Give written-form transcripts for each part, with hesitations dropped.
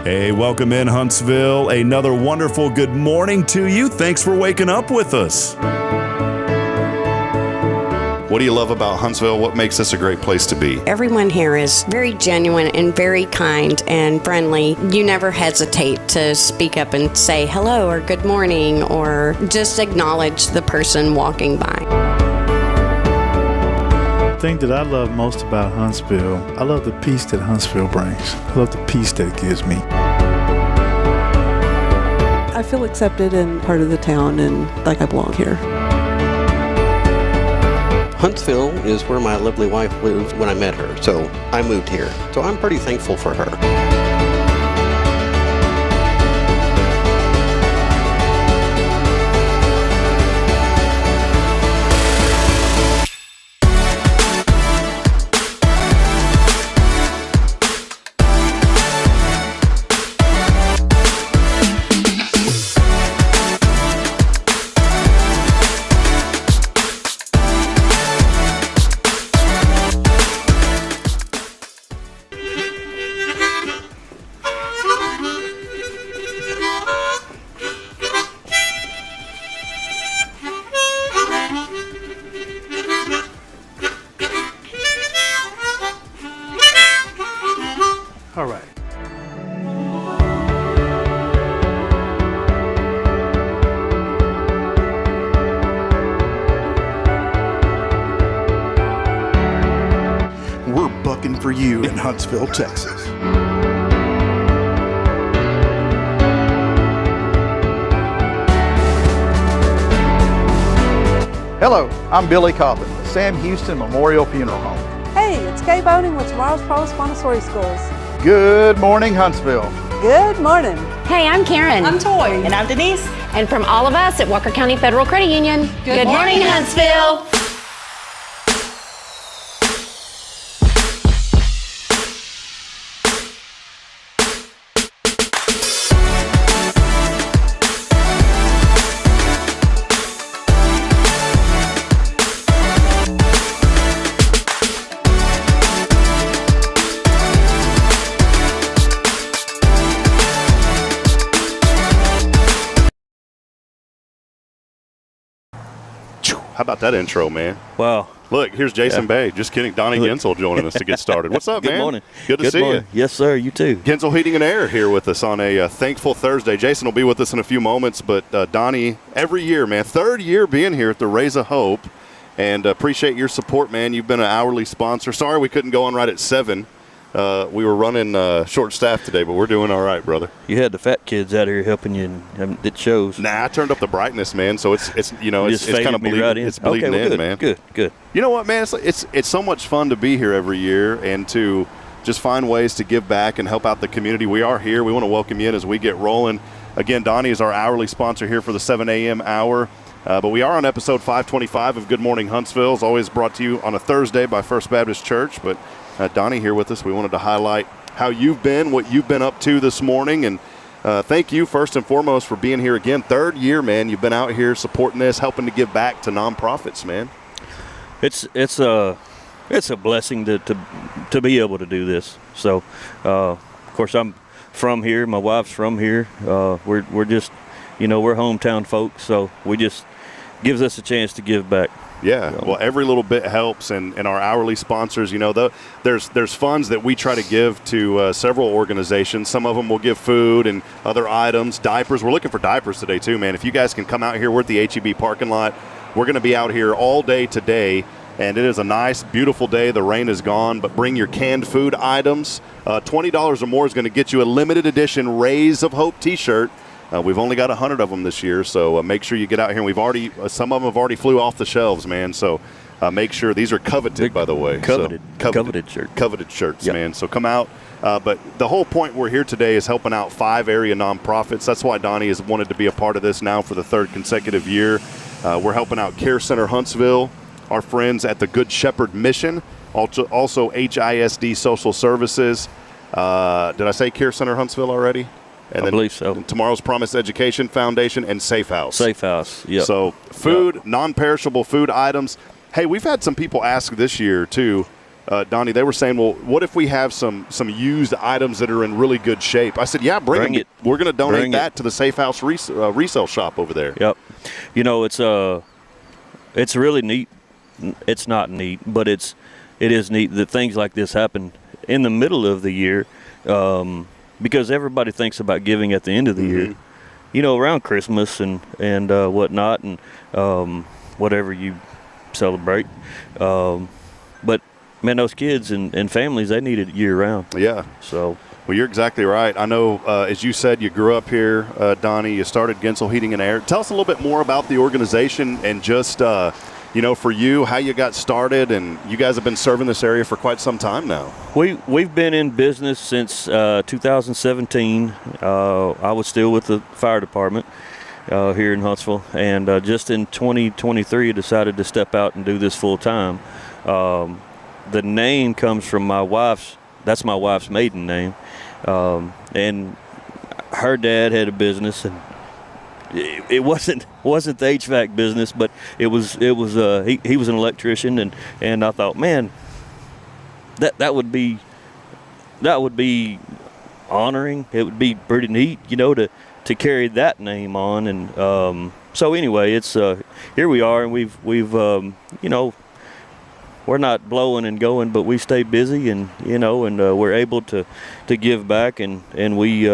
Hey, welcome in Huntsville. Another wonderful good morning to you. Thanks for waking up with us. What do you love about Huntsville? What makes this a great place to be? Everyone here is very genuine and very kind and friendly. You never hesitate to speak up and say hello or good morning or just acknowledge the person walking by. The thing that I love most about Huntsville, I love the peace that Huntsville brings. I love the peace that it gives me. I feel accepted and part of the town and like I belong here. Huntsville is where my lovely wife lived when I met her, so I moved here. So I'm pretty thankful for her. All right. We're bucking for you in Huntsville, Texas. Hello, I'm Billy Cobbin, the Sam Houston Memorial Funeral Home. Hey, it's Kay Boning with Tomorrow's Pros Montessori Schools. Good morning, Huntsville. Good morning. Hey, I'm Karen. I'm Toy. And I'm Denise. And from all of us at Walker County Federal Credit Union, good morning, Huntsville. How about that intro, man? Wow. Look, here's Jason Bay. Just kidding. Donnie Gensel joining us to get started. What's up, Good man? morning. Good to see you. Yes, sir. You too. Gensel Heating and Air here with us on a thankful Thursday. Jason will be with us in a few moments, but Donnie, every year, man, third year being here at the Raise of Hope, and appreciate your support, man. You've been an hourly sponsor. Sorry we couldn't go on right at 7. We were running short staff today, but we're doing all right, brother. You had the fat kids out here helping you, and it shows. Nah, I turned up the brightness, man. So it's kind of bleeding, right in. It's bleeding okay, well, in, good, man. Good. You know what, man? It's so much fun to be here every year and to just find ways to give back and help out the community. We are here. We want to welcome you in as we get rolling. Again, Donnie is our hourly sponsor here for the 7 a.m. hour. But we are on episode 525 of Good Morning Huntsville. It's always brought to you on a Thursday by First Baptist Church. But Donnie here with us. We wanted to highlight how you've been, what you've been up to this morning. And thank you, first and foremost, for being here again. Third year, man. You've been out here supporting this, helping to give back to nonprofits, man. It's a blessing to be able to do this. So, of course, I'm from here. My wife's from here. We're just, we're hometown folks. So we just gives us a chance to give back. Yeah, well, every little bit helps, and our hourly sponsors, there's funds that we try to give to several organizations. Some of them will give food and other items, diapers. We're looking for diapers today, too, man. If you guys can come out here, we're at the H-E-B parking lot. We're going to be out here all day today, and it is a nice, beautiful day. The rain is gone, but bring your canned food items. $20 or more is going to get you a limited edition Rays of Hope T-shirt. We've only got 100 of them this year, so make sure you get out here. And we've already some of them have already flew off the shelves, man. So make sure these are coveted, by the way. Coveted shirts. Coveted shirts, yep. Man. So come out. But the whole point we're here today is helping out 5 area nonprofits. That's why Donnie has wanted to be a part of this now for the 3rd consecutive year. We're helping out Care Center Huntsville, our friends at the Good Shepherd Mission, also HISD Social Services. Did I say Care Center Huntsville already? And I believe so. Tomorrow's Promise Education Foundation and Safe House. Safe House, yeah. So food, non-perishable food items. Hey, we've had some people ask this year, too, Donnie, they were saying, well, what if we have some used items that are in really good shape? I said, yeah, bring it. We're going to donate that to the Safe House resale shop over there. Yep. It's really neat. It's not neat, but it is neat that things like this happen in the middle of the year, because everybody thinks about giving at the end of the year, around Christmas and whatnot, and whatever you celebrate. But man, those kids and families, they need it year round. Yeah. So. Well, you're exactly right. I know, as you said, you grew up here, Donnie. You started Gensel Heating and Air. Tell us a little bit more about the organization and just, for you, how you got started. And you guys have been serving this area for quite some time now. We've been in business since 2017. I was still with the fire department here in Huntsville. And just in 2023, I decided to step out and do this full time. The name comes from my wife's. That's my wife's maiden name. And her dad had a business, and it wasn't the HVAC business, but he was an electrician, and I thought, man, that would be honoring. It would be pretty neat, to carry that name on. And so anyway, it's here we are, and we've we're not blowing and going, but we stay busy, and we're able to give back, and we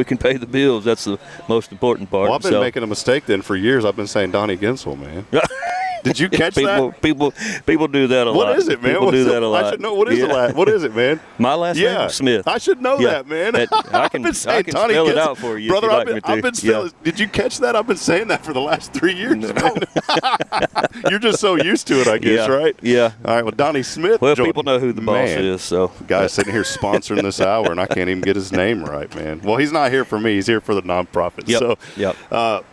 can pay the bills. That's the most important part. Well, I've been making a mistake then for years. I've been saying Donnie Gensel, man. Did you catch that? People do that a lot. What is it, man? People do that a lot. I should know. What is the last? What is it, man? My last name? Smith. I should know that, man. I can spell it out for you, brother. I've been spelling. Did you catch that? I've been saying that for the last 3 years. Man. You're just so used to it, I guess, right? Yeah. All right. Well, Donnie Smith. Well, people know who the boss is. So, guy's sitting here sponsoring this hour, and I can't even get his name right, man. Well, he's not here for me. He's here for the nonprofit. Yep.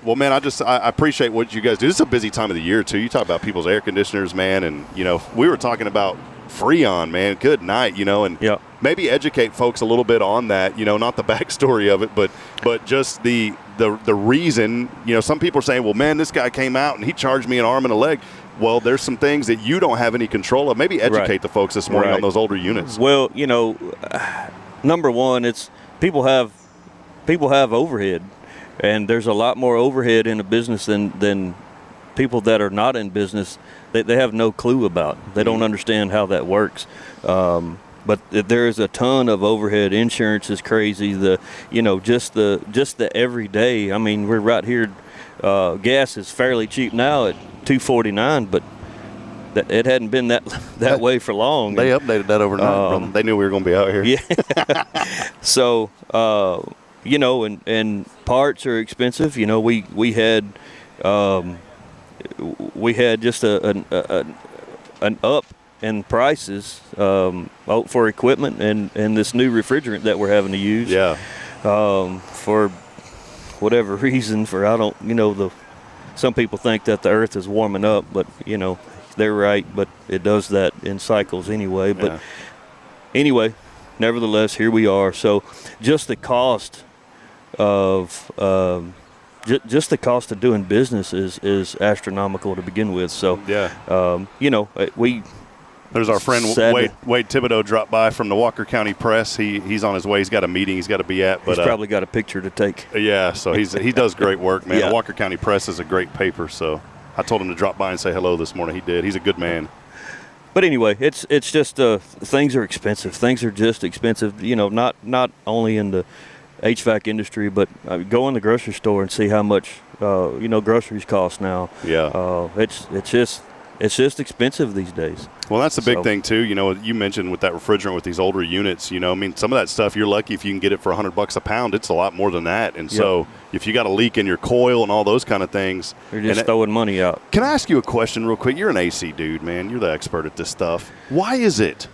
Well, man, I appreciate what you guys do. This is a busy time of the year too. You talk about people's air conditioners, man, and we were talking about Freon, man. Good night, and maybe educate folks a little bit on that. Not the backstory of it, but just the reason. Some people are saying, well, man, this guy came out and he charged me an arm and a leg. Well, there's some things that you don't have any control of. Maybe educate the folks this morning on those older units. Well, number one, it's people have overhead, and there's a lot more overhead in a business than people that are not in business. They have no clue about. They don't understand how that works. But there is a ton of overhead. Insurance is crazy. Just the everyday. I mean, we're right here. Gas is fairly cheap now at $2.49, but it hadn't been that way for long. They updated that overnight. They knew we were going to be out here. Yeah. So and parts are expensive. We had just an up in prices for equipment and this new refrigerant that we're having to use. Yeah. For whatever reason, some people think that the earth is warming up, but they're right, but it does that in cycles anyway. But anyway, nevertheless, here we are. So just the cost of just the cost of doing business is astronomical to begin with. So there's our friend Wade Thibodeau dropped by from the Walker County Press. He's on his way. He's got a meeting he's got to be at. But he's probably got a picture to take. Yeah, so he does great work, man. The Walker County Press is a great paper. So I told him to drop by and say hello this morning. He did. He's a good man. But anyway, it's just things are expensive. Things are just expensive. Not only in the HVAC industry, but go in the grocery store and see how much groceries cost now. Yeah. It's just expensive these days. Well, that's the big thing too. You mentioned with that refrigerant with these older units. Some of that stuff you're lucky if you can get it for $100 a pound. It's a lot more than that. And so if you got a leak in your coil and all those kind of things, you're just throwing money out. Can I ask you a question real quick? You're an AC dude, man. You're the expert at this stuff. Why is it,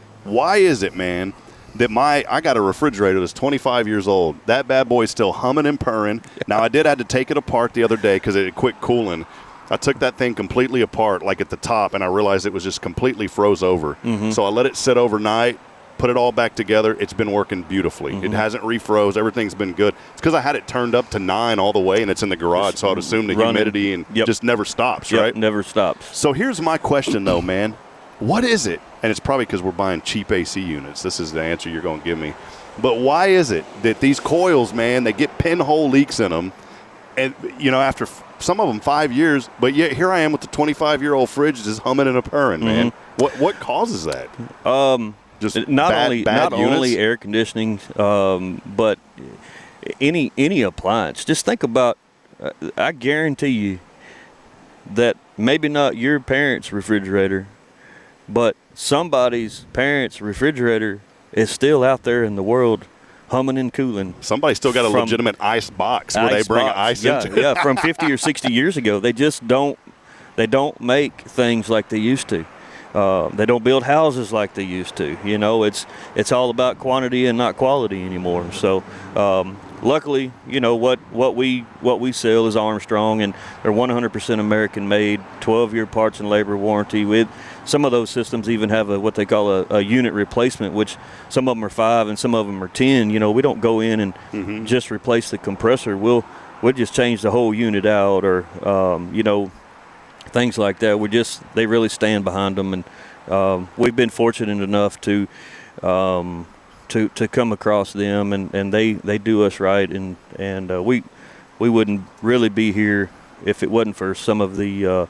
man, that I got a refrigerator that's 25 years old. That bad boy's still humming and purring. Now, I did have to take it apart the other day because it had quit cooling. I took that thing completely apart, like at the top, and I realized it was just completely froze over. Mm-hmm. So I let it sit overnight, put it all back together. It's been working beautifully. Mm-hmm. It hasn't refroze. Everything's been good. It's because I had it turned up to 9 all the way, and it's in the garage, so I'd assume the humidity and just never stops, right? Never stops. So here's my question, though, man. What is it? And it's probably because we're buying cheap AC units. This is the answer you're going to give me. But why is it that these coils, man, they get pinhole leaks in them, and after some of them 5 years, but yet here I am with the 25-year-old fridge just humming and a purring, man. What causes that? Just not bad only air conditioning, but any appliance. Just think about. I guarantee you that maybe not your parents' refrigerator, but somebody's parents' refrigerator is still out there in the world humming and cooling. Somebody still got a legitimate ice box where they bring ice into. Yeah, from 50 or 60 years ago. They just don't make things like they used to. They don't build houses like they used to. It's all about quantity and not quality anymore. So luckily, what we sell is Armstrong, and they're 100% American made, 12-year parts and labor warranty. With some of those systems even have what they call a unit replacement, which some of them are 5 and some of them are 10. We don't go in and just replace the compressor. We'll just change the whole unit out, or things like that. They really stand behind them, and we've been fortunate enough to come across them, and they do us right, and we wouldn't really be here if it wasn't for some of the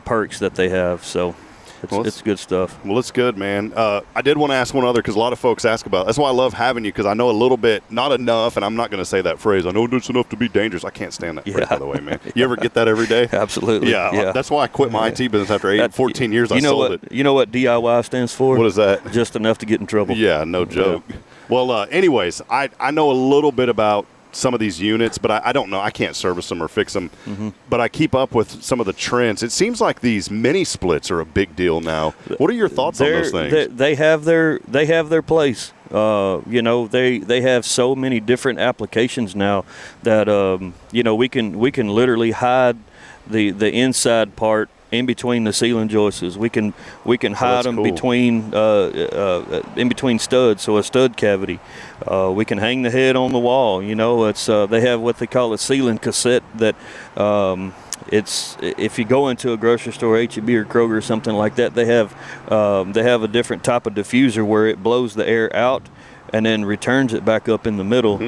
perks that they have. So it's good stuff. Well, it's good, man. I did want to ask one other, because a lot of folks ask about it. That's why I love having you, because I know a little bit, not enough, and I'm not going to say that phrase. I know it's enough to be dangerous. I can't stand that phrase, by the way, man. You ever get that every day? Absolutely. Yeah. That's why I quit my IT business after 14 years. I sold it. You know what DIY stands for? What is that? Just enough to get in trouble. Yeah, no joke. Yeah. Well, anyways, I know a little bit about some of these units, but I don't know. I can't service them or fix them. But I keep up with some of the trends. It seems like these mini splits are a big deal now. What are your thoughts on those things? They have their place. They have so many different applications now that we can literally hide the inside part in between the ceiling joists. We can hide them between in between studs, so a stud cavity. We can hang the head on the wall. It's they have what they call a ceiling cassette that it's if you go into a grocery store, H-E-B or Kroger or something like that, they have a different type of diffuser where it blows the air out and then returns it back up in the middle.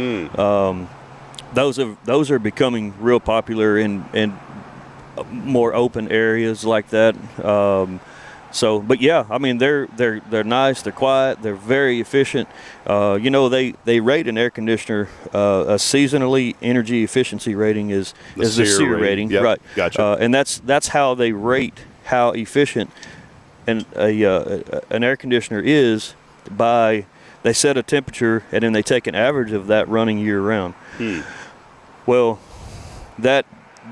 Those are becoming real popular in more open areas like that. But yeah, I mean they're nice, they're quiet, they're very efficient. They rate an air conditioner a seasonally energy efficiency rating is the SEER rating, yep, right? Gotcha. And that's how they rate how efficient an air conditioner is by. They set a temperature and then they take an average of that running year round. Well,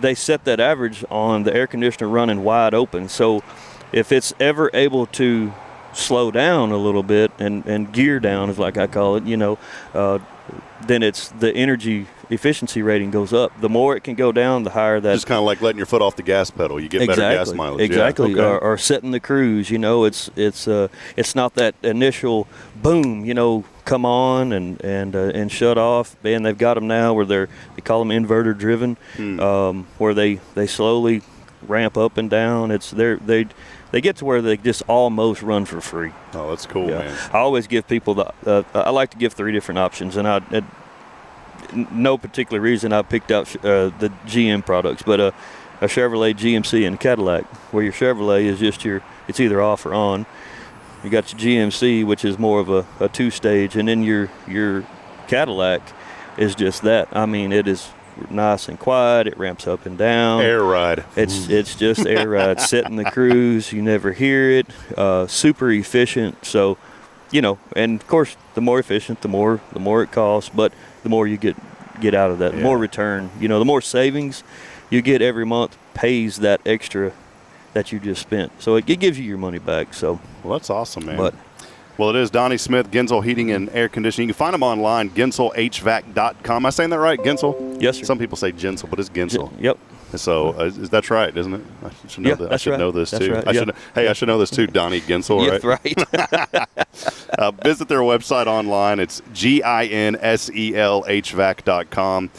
they set that average on the air conditioner running wide open. So if it's ever able to slow down a little bit and gear down, is like I call it, then it's the energy efficiency rating goes up. The more it can go down, the higher that. Just kind of like letting your foot off the gas pedal. You get better gas mileage. Exactly. Yeah. Okay. Or setting the cruise. It's not that initial boom. Come on and shut off. And they've got them now where they call them inverter driven, where they slowly ramp up and down. They get to where they just almost run for free. Oh, that's cool, man. I always give people I like to give 3 different options, and no particular reason I picked out the GM products, but a Chevrolet, GMC, and Cadillac, where your Chevrolet is just it's either off or on. You got your GMC, which is more of a 2-stage, and then your Cadillac is just that. I mean, it is nice and quiet. It ramps up and down. Air ride. It's just air ride. Setting the cruise, you never hear it. Super efficient. So, and of course, the more efficient, the more it costs, but the more you get out of that, the more return. The more savings you get every month pays that extra that you just spent. So it gives you your money back. So well, that's awesome, man. Well, it is Donnie Smith, Gensel Heating and Air Conditioning. You can find them online, GenselHVAC.com. Am I saying that right, Gensel? Yes, sir. Some people say Gensel, but it's Gensel. Yep. So that's right, isn't it? I should know yeah, that. I should right. know this that's too. Right. I should know this too, Donnie Gensel, right? Yes, right. Visit their website online. It's GINSELHVAC.com.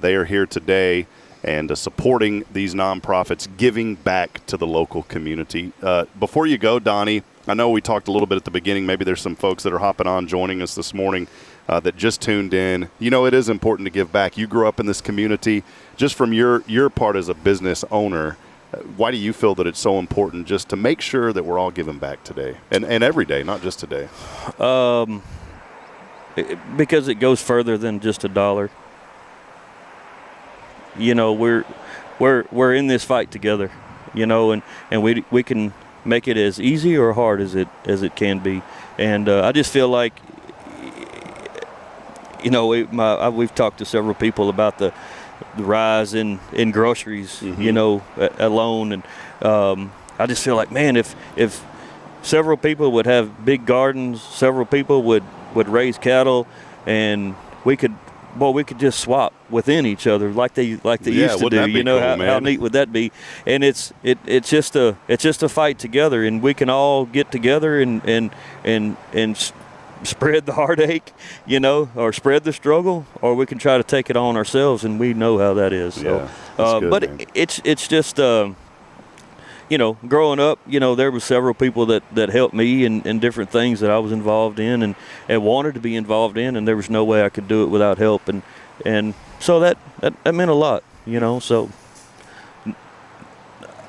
They are here today. and supporting these nonprofits, giving back to the local community. Before you go, Donnie, I know we talked a little bit at the beginning. Maybe there's some folks that are hopping on, joining us this morning that just tuned in. You know, it is important to give back. You grew up in this community. Just from your part as a business owner, why do you feel that it's so important just to make sure that we're all giving back today and every day, not just today? Because it goes further than just a dollar. You know, we're in this fight together, you know, and we can make it as easy or hard as it can be. And I just feel like, you know, we've talked to several people about the rise in groceries, you know, alone. And I just feel like, man, if several people would have big gardens, several people would raise cattle, and we could just swap within each other like they used to do. You know, cool, how neat would that be? And it's just a fight together, and we can all get together and spread the heartache, you know, or spread the struggle, or we can try to take it on ourselves, and we know how that is. So, that's good, but man. it's just. You know, growing up, you know, there were several people that helped me in different things that I was involved in and wanted to be involved in, and there was no way I could do it without help. And so that meant a lot, you know. So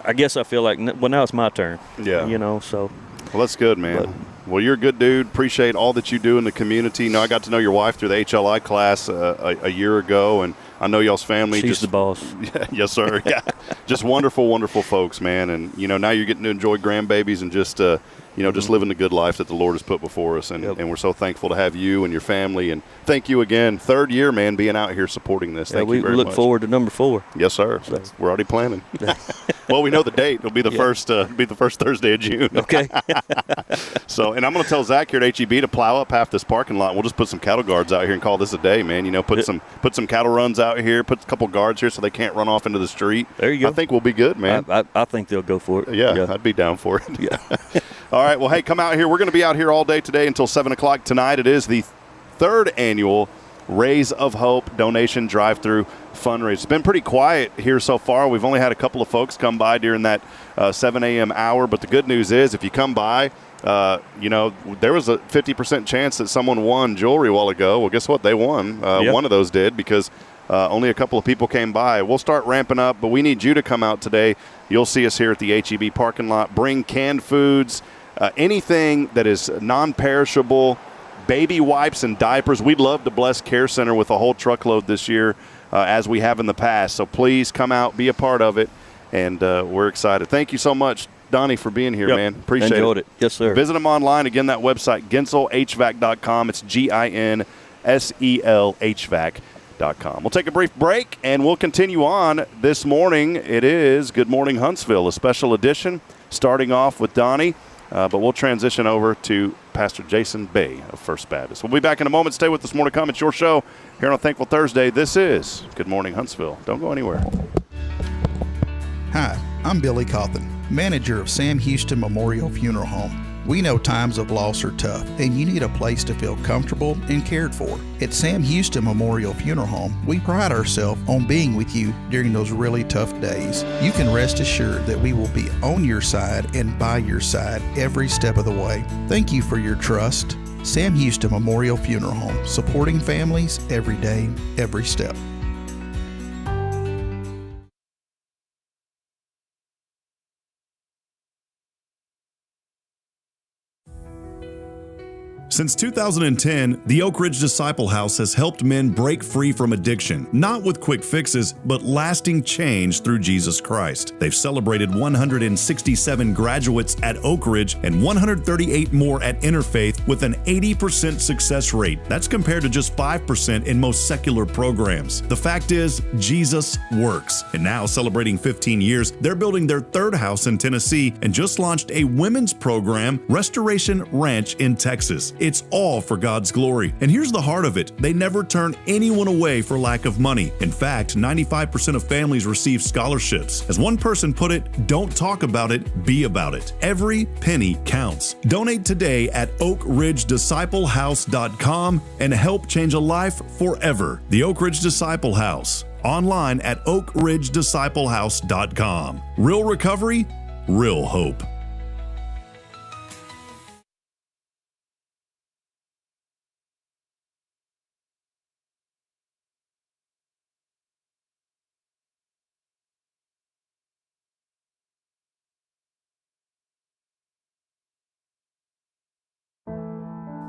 I guess I feel like, well, now it's my turn. Yeah. You know, so. Well, that's good, man. Well, you're a good dude. Appreciate all that you do in the community. You know, I got to know your wife through the HLI class a year ago, and I know y'all's family. She's the boss. Yes, sir. Yeah. Just wonderful, wonderful folks, man. And, you know, now you're getting to enjoy grandbabies and just, you know, just living the good life that the Lord has put before us. And, and we're so thankful to have you and your family. And thank you again. 3rd year, man, being out here supporting this. Thank you very much. We look forward to number 4. Yes, sir. So. We're already planning. Well, we know the date. It'll be the first Thursday of June. Okay. So, and I'm going to tell Zach here at HEB to plow up half this parking lot. We'll just put some cattle guards out here and call this a day, man. You know, put some cattle runs out here, put a couple guards here so they can't run off into the street. There you go. I think we'll be good, man. I think they'll go for it. Yeah, I'd be down for it. Yeah. All right. Well, hey, come out here. We're going to be out here all day today until 7 o'clock tonight. It is the 3rd annual Rays of Hope donation drive-through fundraiser. It's been pretty quiet here so far. We've only had a couple of folks come by during that 7 a.m. hour. But the good news is if you come by, you know, there was a 50% chance that someone won jewelry a while ago. Well, guess what? They won. One of those did because only a couple of people came by. We'll start ramping up, but we need you to come out today. You'll see us here at the HEB parking lot. Bring canned foods, anything that is non-perishable, baby wipes and diapers. We'd love to bless Care Center with a whole truckload this year as we have in the past. So please come out, be a part of it, and we're excited. Thank you so much, Donnie, for being here, man. Appreciate it. Enjoyed it. Yes, sir. Visit them online. Again, that website, GinselHVAC.com. It's GINSELHVAC.com. We'll take a brief break, and we'll continue on this morning. It is Good Morning Huntsville, a special edition, starting off with Donnie. But we'll transition over to Pastor Jason Bay of First Baptist. We'll be back in a moment. Stay with us. More to come. It's your show here on a Thankful Thursday. This is Good Morning Huntsville. Don't go anywhere. Hi, I'm Billy Cawthon, manager of Sam Houston Memorial Funeral Home. We know times of loss are tough, and you need a place to feel comfortable and cared for. At Sam Houston Memorial Funeral Home, we pride ourselves on being with you during those really tough days. You can rest assured that we will be on your side and by your side every step of the way. Thank you for your trust. Sam Houston Memorial Funeral Home, supporting families every day, every step. Since 2010, the Oak Ridge Disciple House has helped men break free from addiction, not with quick fixes, but lasting change through Jesus Christ. They've celebrated 167 graduates at Oak Ridge and 138 more at Interfaith with an 80% success rate. That's compared to just 5% in most secular programs. The fact is, Jesus works. And now, celebrating 15 years, they're building their 3rd house in Tennessee and just launched a women's program, Restoration Ranch in Texas. It's all for God's glory. And here's the heart of it. They never turn anyone away for lack of money. In fact, 95% of families receive scholarships. As one person put it, don't talk about it, be about it. Every penny counts. Donate today at oakridgedisciplehouse.com and help change a life forever. The Oak Ridge Disciple House. online at oakridgedisciplehouse.com. Real recovery, real hope.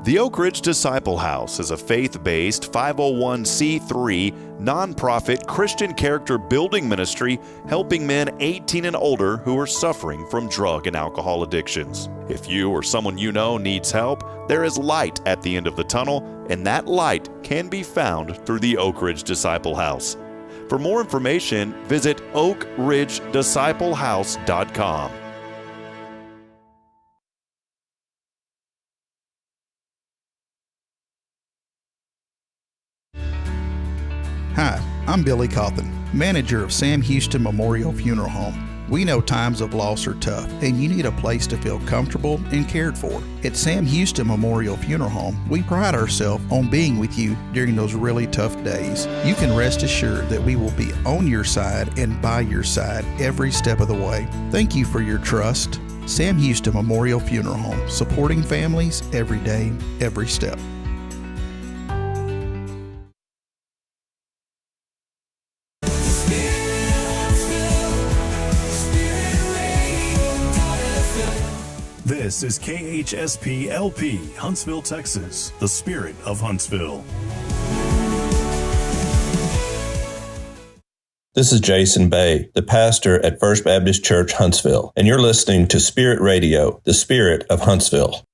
The Oak Ridge Disciple House is a faith-based 501c3 nonprofit Christian character building ministry helping men 18 and older who are suffering from drug and alcohol addictions. If you or someone you know needs help, there is light at the end of the tunnel, and that light can be found through the Oak Ridge Disciple House. For more information, visit oakridgedisciplehouse.com. Hi, I'm Billy Cawthon, manager of Sam Houston Memorial Funeral Home. We know times of loss are tough, and you need a place to feel comfortable and cared for. At Sam Houston Memorial Funeral Home, we pride ourselves on being with you during those really tough days. You can rest assured that we will be on your side and by your side every step of the way. Thank you for your trust. Sam Houston Memorial Funeral Home, supporting families every day, every step. This is KHSP LP, Huntsville, Texas, the spirit of Huntsville. This is Jason Bay, the pastor at First Baptist Church, Huntsville, and you're listening to Spirit Radio, the spirit of Huntsville.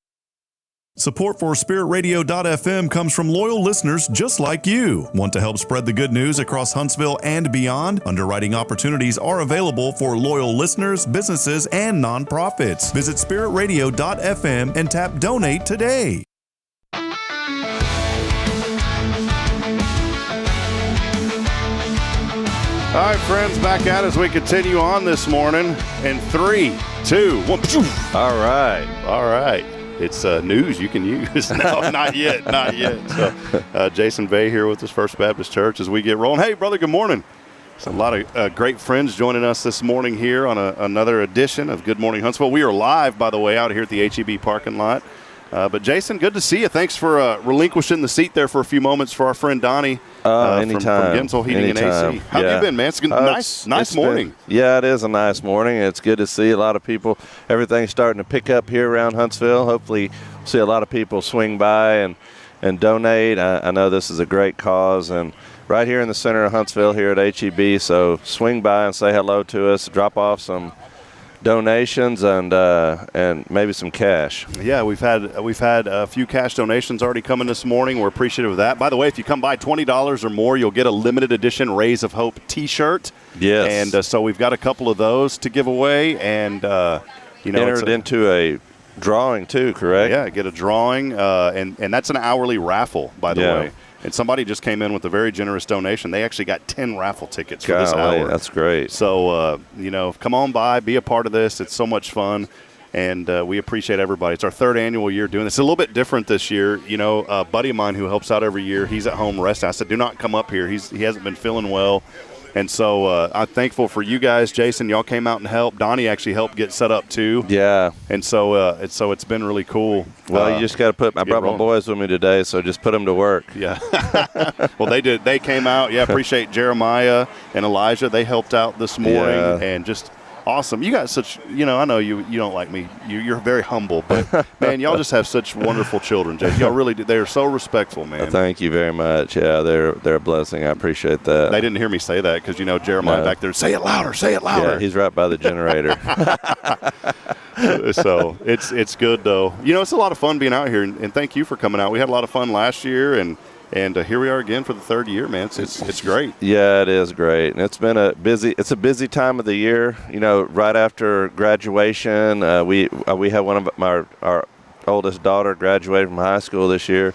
Support for SpiritRadio.fm comes from loyal listeners just like you. Want to help spread the good news across Huntsville and beyond? Underwriting opportunities are available for loyal listeners, businesses, and nonprofits. Visit SpiritRadio.fm and tap Donate today. All right, friends, back at as we continue on this morning in 3, 2, 1. All right. All right. It's news you can use. No, not yet. Not yet. So, Jason Bay here with us, First Baptist Church, as we get rolling. Hey, brother, good morning. So a lot of great friends joining us this morning here on another edition of Good Morning Huntsville. We are live, by the way, out here at the HEB parking lot. But, Jason, good to see you. Thanks for relinquishing the seat there for a few moments for our friend Donnie anytime. From Gensel Heating and AC. How have you been, man? It's a nice morning. Yeah, it is a nice morning. It's good to see a lot of people. Everything's starting to pick up here around Huntsville. Hopefully we'll see a lot of people swing by and donate. I know this is a great cause, and right here in the center of Huntsville here at HEB, so swing by and say hello to us, drop off some donations and maybe some cash. Yeah, we've had a few cash donations already coming this morning. We're appreciative of that. By the way, if you come by $20 or more, you'll get a limited edition Rays of Hope T-shirt. Yes, and so we've got a couple of those to give away, and entered into a drawing too, correct? Yeah, get a drawing, and that's an hourly raffle, by the way. And somebody just came in with a very generous donation. They actually got 10 raffle tickets for this hour. That's great. So, come on by, be a part of this. It's so much fun, and we appreciate everybody. It's our third annual year doing this. It's a little bit different this year. A buddy of mine who helps out every year, he's at home resting. I said, do not come up here. He hasn't been feeling well. And so I'm thankful for you guys, Jason. Y'all came out and helped. Donnie actually helped get set up too. Yeah. And so it's been really cool. Well, you just got to I brought my boys with me today, so just put them to work. Yeah. Well, they did. They came out. Yeah, appreciate Jeremiah and Elijah. They helped out this morning and just awesome. You got such, I know you don't like me. You're very humble, but man, y'all just have such wonderful children, Jason. Y'all really do. They are so respectful, man. Thank you very much. Yeah, they're a blessing. I appreciate that. They didn't hear me say that because Jeremiah back there, say it louder, say it louder. Yeah, he's right by the generator. So it's good though. It's a lot of fun being out here, and thank you for coming out. We had a lot of fun last year, and here we are again for the third year, man. It's great. Yeah, it is great, and it's a busy time of the year. Right after graduation, we have one of our oldest daughter graduated from high school this year,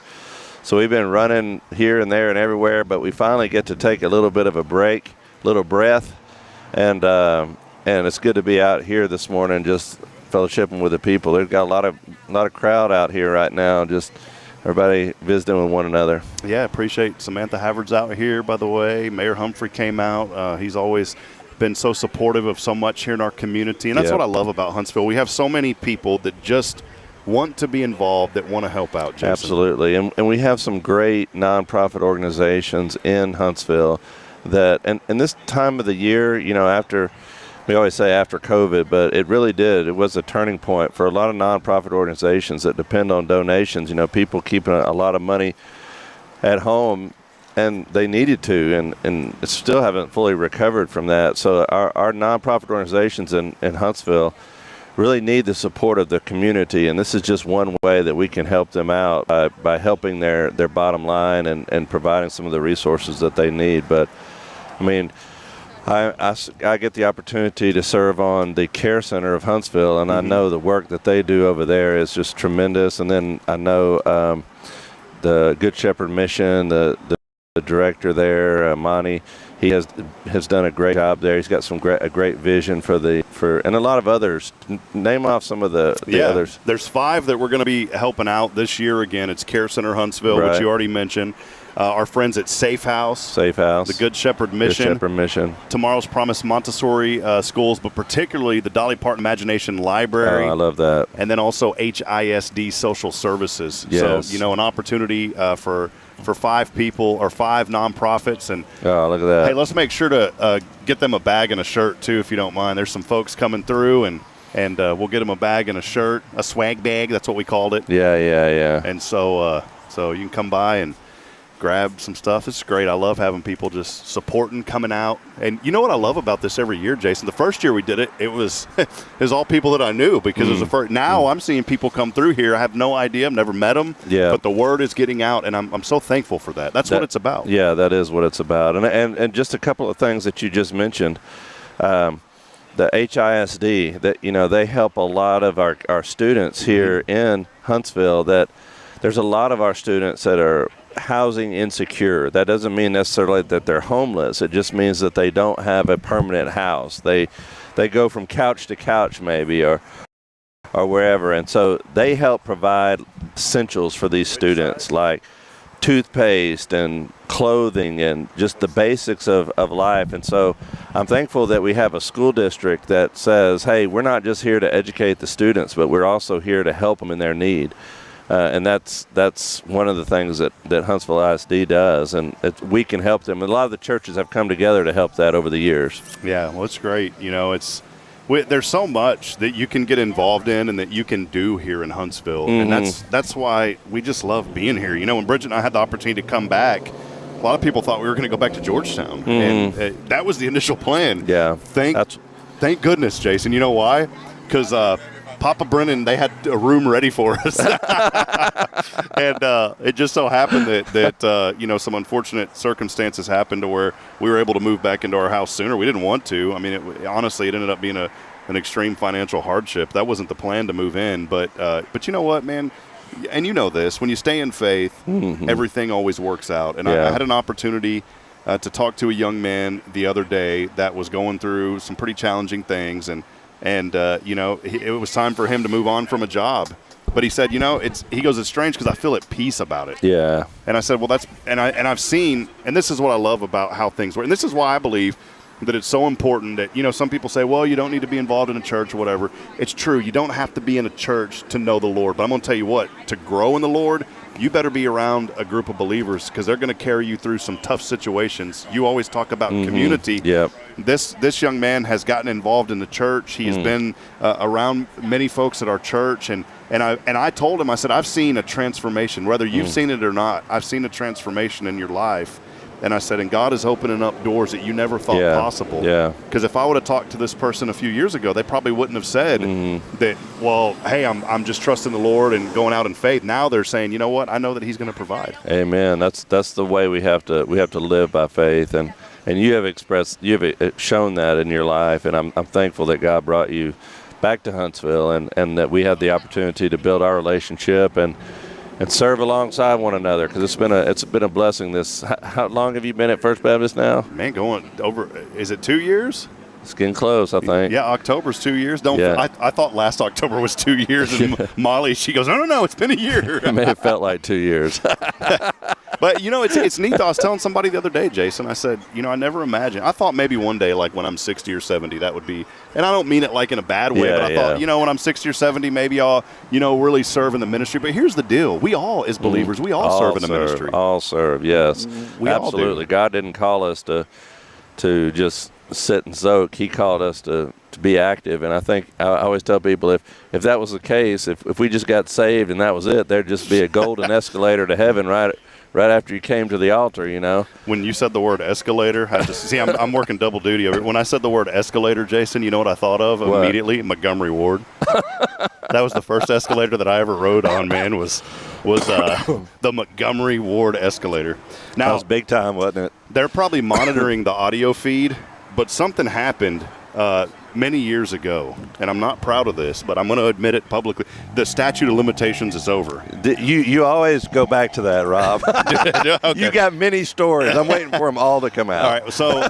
so we've been running here and there and everywhere. But we finally get to take a little bit of a break, little breath, and it's good to be out here this morning, just fellowshipping with the people. They've got a lot of crowd out here right now, just everybody visiting with one another. Yeah, appreciate Samantha Havard's out here, by the way. Mayor Humphrey came out. He's always been so supportive of so much here in our community, and that's what I love about Huntsville. We have so many people that just want to be involved, that want to help out, Jason. Absolutely, and we have some great nonprofit organizations in Huntsville that, and this time of the year, after, we always say after COVID, but it really did. It was a turning point for a lot of nonprofit organizations that depend on donations. People keeping a lot of money at home, and they needed to, and still haven't fully recovered from that. So our nonprofit organizations in Huntsville really need the support of the community, and this is just one way that we can help them out by helping their bottom line and providing some of the resources that they need. But, I mean, I get the opportunity to serve on the Care Center of Huntsville, and I know the work that they do over there is just tremendous. And then I know the Good Shepherd Mission, the director there, Monty, he has done a great job there. He's got a great vision for and a lot of others. Name off some of the others. There's 5 that we're going to be helping out this year. Again, it's Care Center Huntsville, which you already mentioned. Our friends at Safe House, the Good Shepherd Mission, Tomorrow's Promise Montessori schools, but particularly the Dolly Parton Imagination Library. Oh, I love that. And then also HISD Social Services. Yes. So, an opportunity for 5 people or 5 nonprofits. And oh, look at that. Hey, let's make sure to get them a bag and a shirt too, if you don't mind. There's some folks coming through, and we'll get them a bag and a shirt, a swag bag. That's what we called it. Yeah. And so you can come by and grab some stuff. It's great. I love having people just supporting, coming out. And you know what I love about this every year, Jason? The first year we did it, it was all people that I knew, because it was the first. Now I'm seeing people come through here. I have no idea. I've never met them. Yeah. But the word is getting out, and I'm so thankful for that. That's what it's about. Yeah, that is what it's about. And just a couple of things that you just mentioned. The HISD, that they help a lot of our students here in Huntsville. That there's a lot of our students that are housing insecure. That doesn't mean necessarily that they're homeless. It just means that they don't have a permanent house. They go from couch to couch maybe, or wherever. And so they help provide essentials for these students, like toothpaste and clothing and just the basics of life. And so I'm thankful that we have a school district that says, hey, we're not just here to educate the students, but we're also here to help them in their need. And that's one of the things that Huntsville ISD does, and we can help them. And a lot of the churches have come together to help that over the years. Yeah, well, it's great. There's so much that you can get involved in and that you can do here in Huntsville, and that's why we just love being here. When Bridget and I had the opportunity to come back, a lot of people thought we were going to go back to Georgetown, and that was the initial plan. Yeah, thank goodness, Jason. You know why? Because Papa Brennan, they had a room ready for us. And it just so happened that some unfortunate circumstances happened to where we were able to move back into our house sooner. We didn't want to. I mean, honestly, it ended up being an extreme financial hardship. That wasn't the plan to move in. But you know what, man? And you know this, when you stay in faith, everything always works out. And I had an opportunity to talk to a young man the other day that was going through some pretty challenging things, and it was time for him to move on from a job. But he said, he goes, it's strange because I feel at peace about it. Yeah. And I said, well, I've seen, and this is what I love about how things work. And this is why I believe that it's so important that, some people say, well, you don't need to be involved in a church or whatever. It's true. You don't have to be in a church to know the Lord. But I'm going to tell you what, to grow in the Lord, you better be around a group of believers, because they're going to carry you through some tough situations. You always talk about community. Yep. This young man has gotten involved in the church. He has been around many folks at our church, and I told him, I said, I've seen a transformation. Whether you've seen it or not, I've seen a transformation in your life. And I said, and God is opening up doors that you never thought possible. Yeah. Because if I would have talked to this person a few years ago, they probably wouldn't have said that, well, hey, I'm just trusting the Lord and going out in faith. Now they're saying, you know what? I know that He's going to provide. Amen. That's the way we have to live by faith. And you have shown that in your life. And I'm thankful that God brought you back to Huntsville, and that we had the opportunity to build our relationship and serve alongside one another, because it's been a blessing. How long have you been at First Baptist now? Man, going over, is it 2 years? It's getting close, I think. Yeah, October's 2 years. I thought last October was 2 years, and Molly, she goes, no, it's been a year. It may have felt like 2 years. But, it's neat. I was telling somebody the other day, Jason, I said, I never imagined. I thought maybe one day, like when I'm 60 or 70, that would be, and I don't mean it like in a bad way, but I thought, when I'm 60 or 70, maybe I'll, really serve in the ministry. But here's the deal. We all, as believers, we all serve in the ministry. All serve, yes. We Absolutely. all do. God didn't call us to just sit and soak. He called us to be active. And I think I always tell people if that was the case, if we just got saved and that was it, there'd just be a golden escalator to heaven right after you came to the altar, When you said the word escalator, I'm working double duty over it. When I said the word escalator, Jason, you know what I thought of immediately? Montgomery Ward. That was the first escalator that I ever rode on, man, was the Montgomery Ward escalator. Now, that was big time, wasn't it? They're probably monitoring the audio feed, but something happened many years ago, and I'm not proud of this, but I'm going to admit it publicly. The statute of limitations is over. You always go back to that, Rob. Okay. You got many stories. I'm waiting for them all to come out. All right, so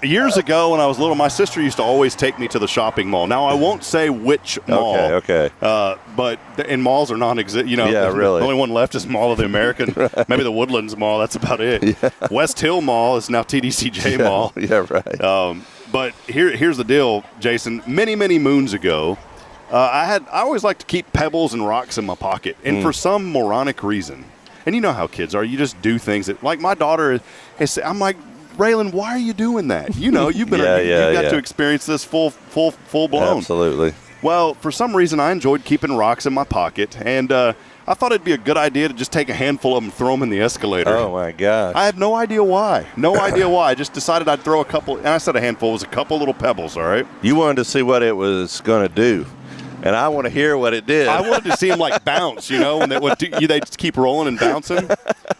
years ago when I was little, my sister used to always take me to the shopping mall. Now, I won't say which mall. Okay. But malls are non-existent. Really. The only one left is Mall of the American. Maybe the Woodlands Mall. That's about it. Yeah. West Hill Mall is now TDCJ Mall. Yeah, right. But here's the deal, Jason. Many, many moons ago, I always liked to keep pebbles and rocks in my pocket. And for some moronic reason, and you know how kids are, you just do things that, like my daughter, I'm like, Raylan, why are you doing that? You've been you've got to experience this full blown. Absolutely. Well, for some reason, I enjoyed keeping rocks in my pocket, and I thought it'd be a good idea to just take a handful of them and throw them in the escalator. Oh, my gosh. I have no idea why. I just decided I'd throw a couple, and I said a handful. It was a couple little pebbles, all right? You wanted to see what it was going to do, and I want to hear what it did. I wanted to see them, bounce, and they just keep rolling and bouncing.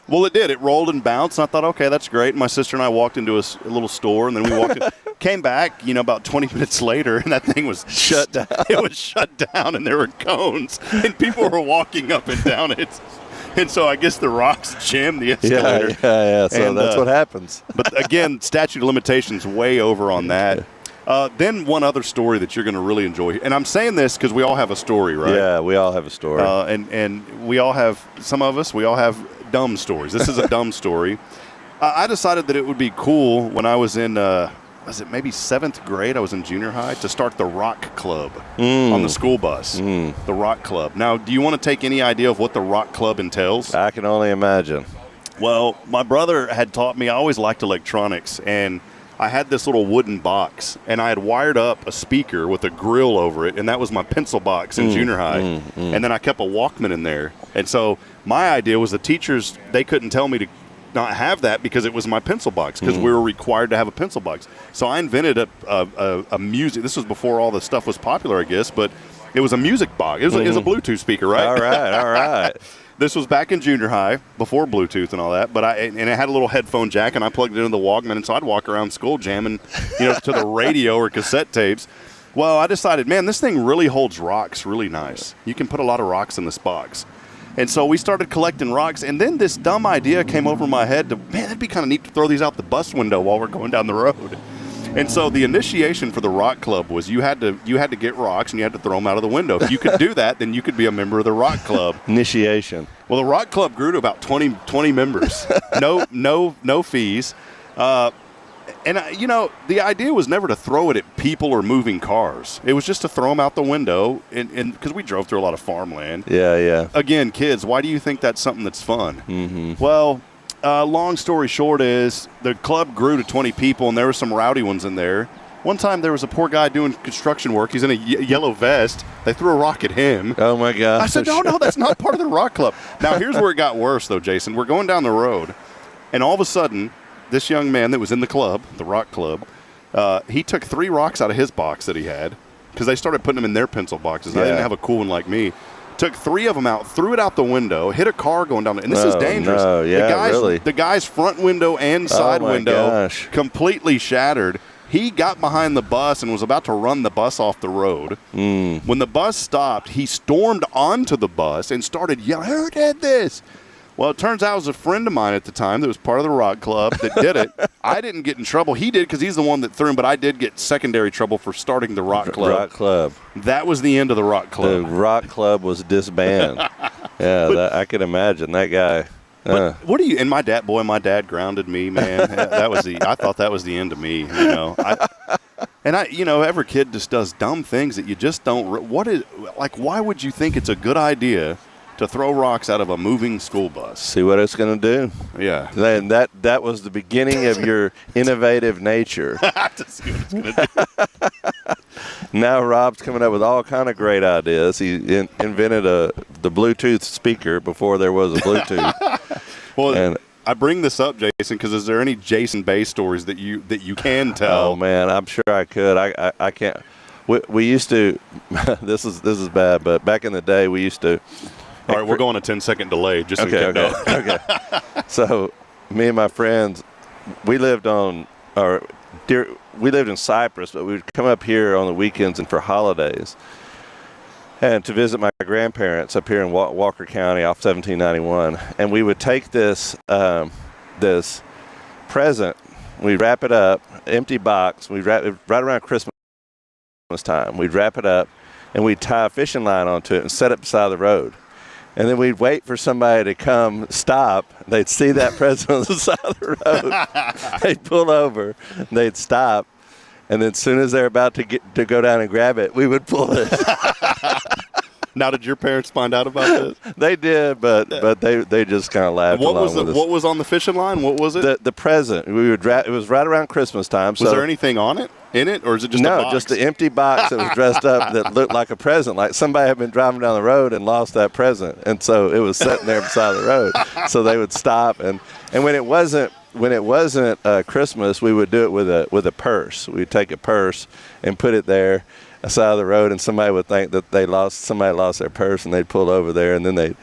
Well, it did. It rolled and bounced, and I thought, okay, that's great. My sister and I walked into a little store, and then we walked in. Came back, about 20 minutes later, and that thing was shut down. It was shut down, and there were cones, and people were walking up and down it. And so I guess the rocks jammed the escalator. Yeah. So that's what happens. But again, statute of limitations way over on that. Then one other story that you're going to really enjoy, and I'm saying this because we all have a story, right? Yeah, we all have a story. And we all have, some of us, we all have dumb stories. This is a dumb story. I decided that it would be cool when I was in, was it maybe 7th grade? I was in junior high to start the rock club on the school bus. The rock club. Now, do you want to take any idea of what the rock club entails? I can only imagine. Well, my brother had taught me, I always liked electronics, and I had this little wooden box, and I had wired up a speaker with a grill over it, and that was my pencil box in junior high. And then I kept a Walkman in there. And so my idea was the teachers, they couldn't tell me to not have that because it was my pencil box, because we were required to have a pencil box. So I invented a music. This was before all this stuff was popular, I guess, but it was a music box. It was a Bluetooth speaker, right? All right. This was back in junior high, before Bluetooth and all that. But it had a little headphone jack, and I plugged it into the Walkman, and so I'd walk around school jamming, to the radio or cassette tapes. Well, I decided, man, this thing really holds rocks really nice. You can put a lot of rocks in this box. And so we started collecting rocks, and then this dumb idea came over my head to, man, that'd be kind of neat to throw these out the bus window while we're going down the road. And so the initiation for the rock club was you had to get rocks and you had to throw them out of the window. If you could do that, then you could be a member of the rock club. Initiation. Well, the rock club grew to about 20 members. No fees. And the idea was never to throw it at people or moving cars. It was just to throw them out the window, and because we drove through a lot of farmland. Yeah. Again, kids, why do you think that's something that's fun? Well, long story short is the club grew to 20 people, and there were some rowdy ones in there. One time there was a poor guy doing construction work. He's in a yellow vest. They threw a rock at him. Oh, my gosh. I said, no, that's not part of the rock club. Now, here's where it got worse, though, Jason. We're going down the road, and all of a sudden, this young man that was in the club, the rock club, he took 3 rocks out of his box that he had, because they started putting them in their pencil boxes. I didn't have a cool one like me. Took 3 of them out, threw it out the window, hit a car going down. And this is dangerous. No. Yeah, really. The guy's front window and side window completely shattered. He got behind the bus and was about to run the bus off the road. When the bus stopped, he stormed onto the bus and started yelling, "Who did this?" Well, it turns out it was a friend of mine at the time that was part of the rock club that did it. I didn't get in trouble. He did because he's the one that threw him, but I did get secondary trouble for starting the rock club. Rock club. That was the end of the rock club. The rock club was disbanded. I could imagine that guy. But what do you? And my dad grounded me, man. I thought that was the end of me. Every kid just does dumb things that you just don't. Why would you think it's a good idea to throw rocks out of a moving school bus? See what it's going to do. Yeah. Then that was the beginning of your innovative nature. To see what it's going to do. Now Rob's coming up with all kind of great ideas. He invented the Bluetooth speaker before there was a Bluetooth. Well, I bring this up, Jason, because is there any Jason Bay stories that you can tell? Oh man, I'm sure I could. I can't. We used to. This is bad, but back in the day we used to. All right, we're going a 10-second delay. Just okay. So, me and my friends, we lived in Cypress, but we'd come up here on the weekends and for holidays, and to visit my grandparents up here in Walker County off 1791. And we would take this this present, we'd wrap it up, empty box. We'd wrap it right around Christmas time. We'd wrap it up, and we'd tie a fishing line onto it and set it beside the road. And then we'd wait for somebody to come stop. They'd see that present on the side of the road. They'd pull over. They'd stop. And then as soon as they're about to go down and grab it, we would pull it. Now, did your parents find out about this? They did, but they just kind of laughed along with us. What was on the fishing line? What was it? The present. It was right around Christmas time. Was there anything on it? In it, or is it just a box? No, just an empty box that was dressed up that looked like a present. Like somebody had been driving down the road and lost that present, and so it was sitting there beside the road. So they would stop, and when it wasn't Christmas, we would do it with a purse. We'd take a purse and put it there side of the road, and somebody would think that somebody lost their purse, and they'd pull over there, and then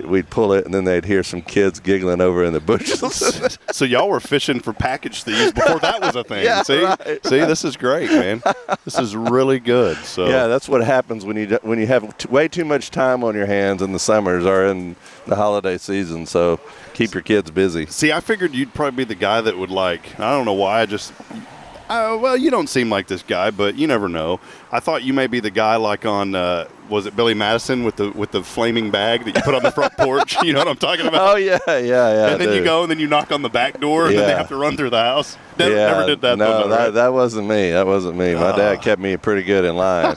we'd pull it, and then they'd hear some kids giggling over in the bushes. So y'all were fishing for package thieves before that was a thing. Yeah, See, right. See, this is great, man. This is really good. So yeah, that's what happens when you have way too much time on your hands in the summers or in the holiday season. So keep your kids busy. See, I figured you'd probably be the guy that would I don't know why, well, you don't seem like this guy, but you never know. I thought you may be the guy on, was it Billy Madison with the flaming bag that you put on the front porch? You know what I'm talking about? Oh, yeah. And then you go and then you knock on the back door and then they have to run through the house. Never did that. No, right? that wasn't me. My dad kept me pretty good in line.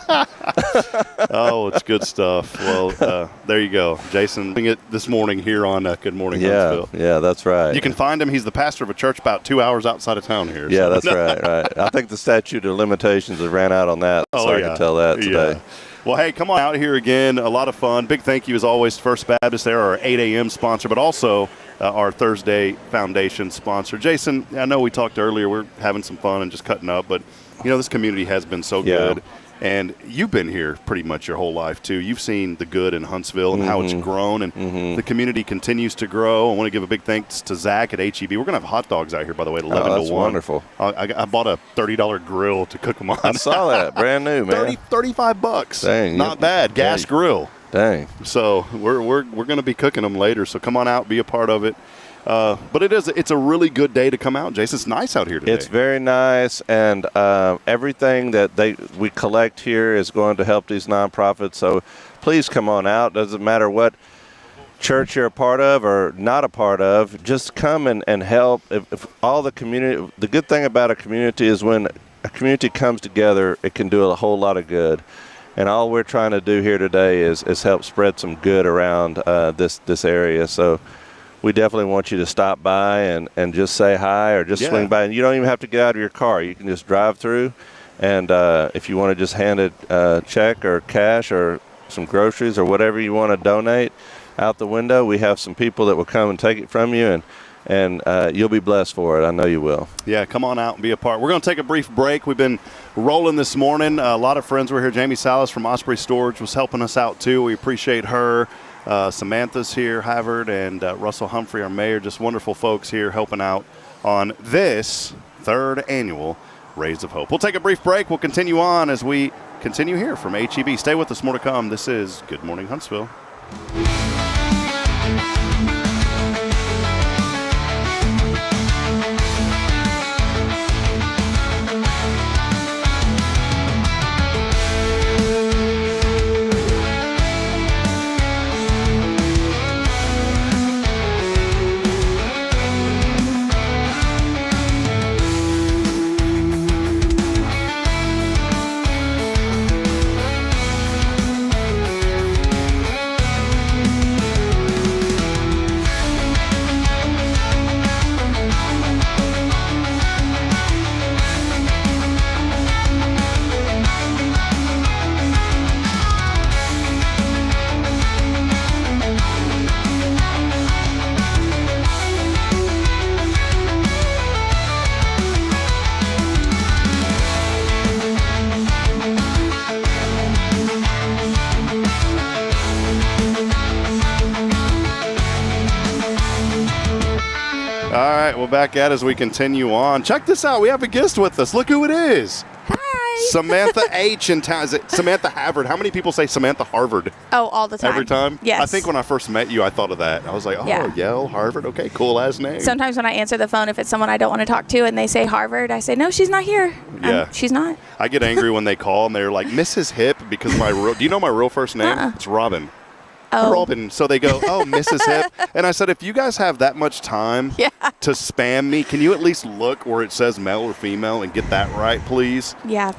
Oh, it's good stuff. Well, there you go. Jason doing it this morning here on Good Morning Huntsville. Yeah, that's right. You can find him. He's the pastor of a church about 2 hours outside of town here. Yeah, that's right. I think the statute of limitations has ran out on that, I can tell that today. Yeah. Well, hey, come on out here again. A lot of fun. Big thank you, as always, to First Baptist. They're our 8 a.m. sponsor, but also our Thursday Foundation sponsor. Jason, I know we talked earlier. We're having some fun and just cutting up, but, this community has been so good. And you've been here pretty much your whole life, too. You've seen the good in Huntsville and how it's grown, and the community continues to grow. I want to give a big thanks to Zach at HEB. We're going to have hot dogs out here, by the way, at 11 to 1. That's wonderful. I bought a $30 grill to cook them on. I saw that. Brand new, man. $35. Dang. Not bad. Gas grill. Dang. So we're going to be cooking them later, so come on out, be a part of it. But it's a really good day to come out, Jason. It's nice out here today. It's very nice, and everything that we collect here is going to help these nonprofits. So please come on out. Doesn't matter what church you're a part of or not a part of. Just come and help. If all the community, the good thing about a community is when a community comes together, it can do a whole lot of good. And all we're trying to do here today is help spread some good around this area. So we definitely want you to stop by and just say hi or just swing by. And you don't even have to get out of your car. You can just drive through. And if you want to just hand a check or cash or some groceries or whatever you want to donate out the window, we have some people that will come and take it from you. And you'll be blessed for it. I know you will. Yeah, come on out and be a part. We're going to take a brief break. We've been rolling this morning. A lot of friends were here. Jamie Salas from Osprey Storage was helping us out, too. We appreciate her. Samantha's here, Havard, and Russell Humphrey, our mayor. Just wonderful folks here helping out on this third annual Rays of Hope. We'll take a brief break. We'll continue on as we continue here from HEB. Stay with us. More to come. This is Good Morning Huntsville. All right, well, back at as we continue on. Check this out. We have a guest with us. Look who it is. Hi. Samantha H. in town. Is it Samantha Harvard? How many people say Samantha Harvard? Oh, all the time. Every time? Yes. I think when I first met you, I thought of that. I was like, Yale, Harvard. Okay, cool ass name. Sometimes when I answer the phone, if it's someone I don't want to talk to and they say Harvard, I say, no, she's not here. Yeah. She's not. I get angry when they call and they're like, Mrs. Hip, because do you know my real first name? It's Robin. Oh. Robin. So they go, oh, Mrs. Hip. And I said, if you guys have that much time to spam me, can you at least look where it says male or female and get that right, please? Yeah.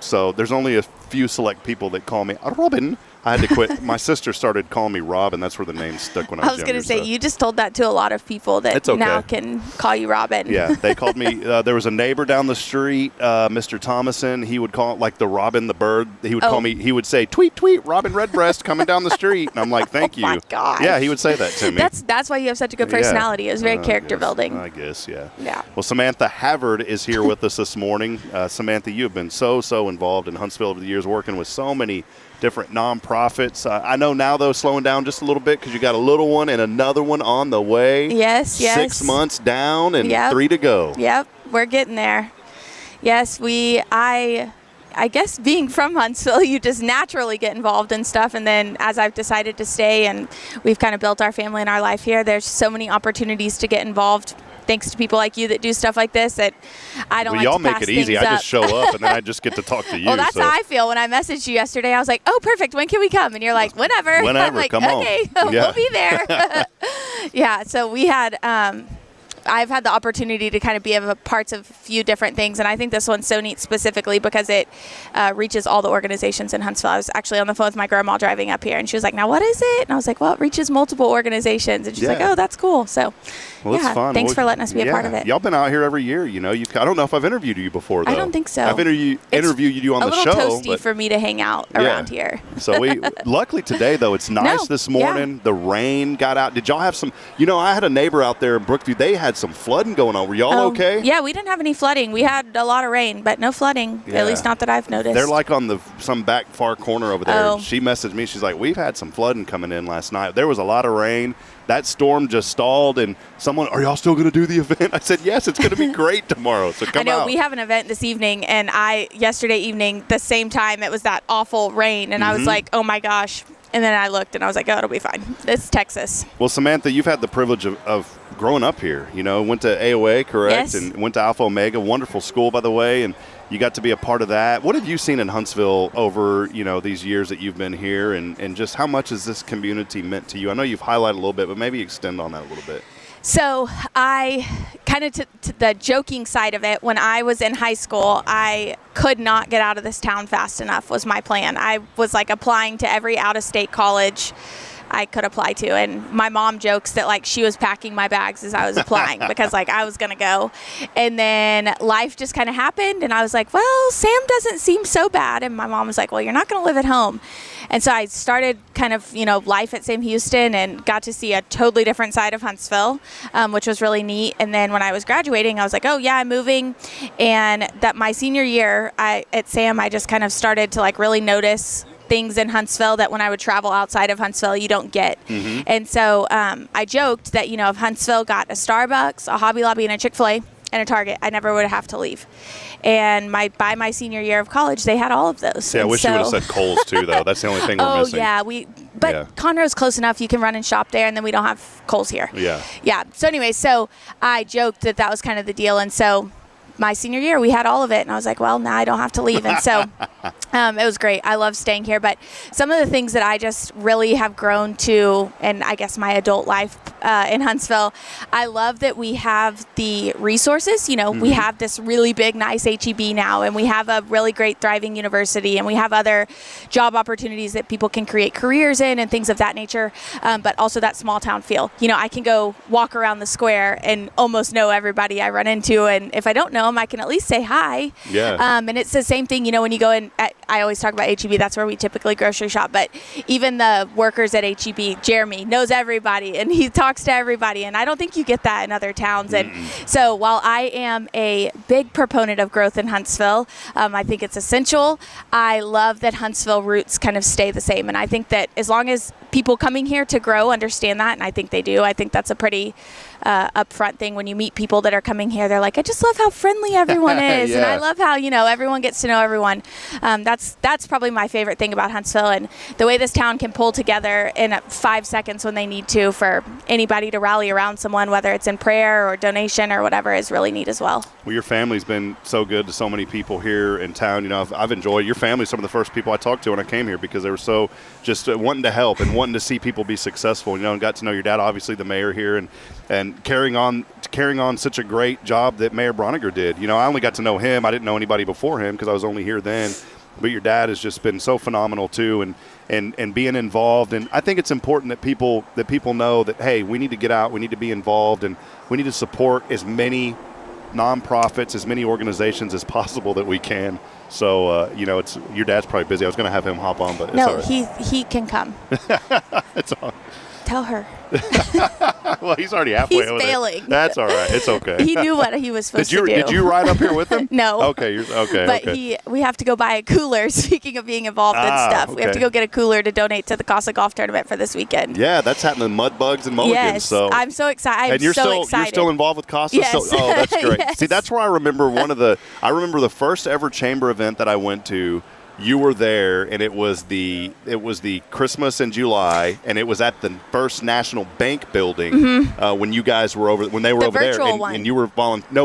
So there's only a few select people that call me Robin. I had to quit. My sister started calling me Rob, and that's where the name stuck when I was younger. I was going to say, so. you just told that to a lot of people that now can call you Robin. Yeah, they called me. There was a neighbor down the street, Mr. Thomason. He would call it like the Robin the bird. He would call me. He would say, tweet, tweet, Robin Redbreast coming down the street. And I'm like, thank you. Oh, my gosh. Yeah, he would say that to me. That's why you have such a good personality. It was very character building. I guess, yeah. Yeah. Well, Samantha Harvard is here with us this morning. Samantha, you have been so involved in Huntsville over the years, working with so many different nonprofits. I know now, though, slowing down just a little bit because you got a little one and another one on the way. Yes. 6 months down and 3 to go. Yep, we're getting there. Yes, I guess being from Huntsville, you just naturally get involved in stuff. And then as I've decided to stay and we've kind of built our family and our life here, there's so many opportunities to get involved. Thanks to people like you that do stuff like this that I don't like to pass things up. Y'all make it easy. I just show up and then I just get to talk to you. Well, that's how I feel. When I messaged you yesterday, I was like, oh, perfect. When can we come? And you're like, whenever. I'm like, come okay, on. We'll be there. Yeah, so we had I've had the opportunity to kind of be a parts of a few different things, and I think this one's so neat specifically because it reaches all the organizations in Huntsville. I was actually on the phone with my grandma driving up here, and she was like, now what is it? And I was like, well, it reaches multiple organizations. And she's like, oh, that's cool. So, it's fun. Thanks for letting us be a part of it. Y'all been out here every year. You know, I don't know if I've interviewed you before, though. I don't think so. I've interviewed you on the show. It's a little toasty for me to hang out around here. So luckily today, though, it's nice this morning. Yeah. The rain got out. Did y'all have some, I had a neighbor out there in Brookview. They had some flooding going on. Were y'all okay? Yeah, we didn't have any flooding. We had a lot of rain, but no flooding, at least not that I've noticed. They're like on some back far corner over there. Oh. She messaged me. She's like, we've had some flooding coming in last night. There was a lot of rain. That storm just stalled, and are y'all still going to do the event? I said, yes, it's going to be great tomorrow, so come out. I know, we have an event this evening, and yesterday evening, the same time, it was that awful rain, and I was like, oh my gosh. And then I looked, and I was like, oh, it'll be fine. It's Texas. Well, Samantha, you've had the privilege of growing up here. Went to AOA, correct? Yes. And went to Alpha Omega, wonderful school, by the way, and you got to be a part of that. What have you seen in Huntsville over, these years that you've been here, and just how much has this community meant to you? I know you've highlighted a little bit, but maybe extend on that a little bit. So I kind of to the joking side of it, when I was in high school, I could not get out of this town fast enough was my plan. I was like applying to every out-of-state college I could apply to, and my mom jokes that she was packing my bags as I was applying because I was gonna go. And then life just kind of happened, and I was like, well, Sam doesn't seem so bad. And my mom was like, well, you're not gonna live at home. And so I started kind of life at Sam Houston and got to see a totally different side of Huntsville, which was really neat. And then when I was graduating, I was like, oh yeah, I'm moving. And that my senior year at Sam, I just kind of started to really notice things in Huntsville that when I would travel outside of Huntsville, you don't get. Mm-hmm. And so I joked that, if Huntsville got a Starbucks, a Hobby Lobby, and a Chick-fil-A, and a Target, I never would have to leave. And by my senior year of college, they had all of those. Yeah, I wish you would have said Kohl's too, though. That's the only thing we're missing. Conroe's close enough. You can run and shop there, and then we don't have Kohl's here. Yeah. Yeah. So anyway, I joked that was kind of the deal, and so my senior year, we had all of it, and I was like, well, now I don't have to leave. And so it was great. I love staying here. But some of the things that I just really have grown to, and I guess my adult life in Huntsville, I love that we have the resources. We have this really big, nice HEB now, and we have a really great, thriving university, and we have other job opportunities that people can create careers in and things of that nature, but also that small town feel. I can go walk around the square and almost know everybody I run into, and if I don't know them, I can at least say hi. Yeah. And it's the same thing, when you go in I always talk about HEB. That's where we typically grocery shop. But even the workers at HEB, Jeremy knows everybody, and he talks to everybody. And I don't think you get that in other towns. And so while I am a big proponent of growth in Huntsville, I think it's essential. I love that Huntsville roots kind of stay the same. And I think that as long as people coming here to grow understand that, and I think they do, I think that's a pretty upfront thing. When you meet people that are coming here, they're like, I just love how friendly everyone is. And I love how, everyone gets to know everyone. That's probably my favorite thing about Huntsville, and the way this town can pull together in 5 seconds when they need to for anybody to rally around someone, whether it's in prayer or donation or whatever, is really neat as well. Well, your family's been so good to so many people here in town. I've enjoyed your family. Some of the first people I talked to when I came here, because they were so just wanting to help and wanting to see people be successful, and got to know your dad, obviously the mayor here, and carrying on such a great job that Mayor Broniger did. I only got to know him. I didn't know anybody before him because I was only here then. But your dad has just been so phenomenal too, and being involved. And I think it's important that people know that, hey, we need to get out, we need to be involved, and we need to support as many nonprofits, as many organizations as possible that we can. So it's your dad's probably busy. I was going to have him hop on, but it's all right. he can come. It's on. Tell her. Well, he's already halfway over failing. That's all right. It's okay. He knew what he was supposed to do. Did you ride up here with him? No. Okay. But we have to go buy a cooler. Speaking of being involved in stuff, we have to go get a cooler to donate to the Casa Golf Tournament for this weekend. Yeah, that's happening. Mud Bugs and Mulligans. Yes, so I'm so excited. And you're still involved with Casa? Yes. Oh, that's great. Yes. See, that's where I remember the first ever chamber event that I went to. You were there, and it was the Christmas in July, and it was at the First National Bank building when you guys were when they were over there, and you were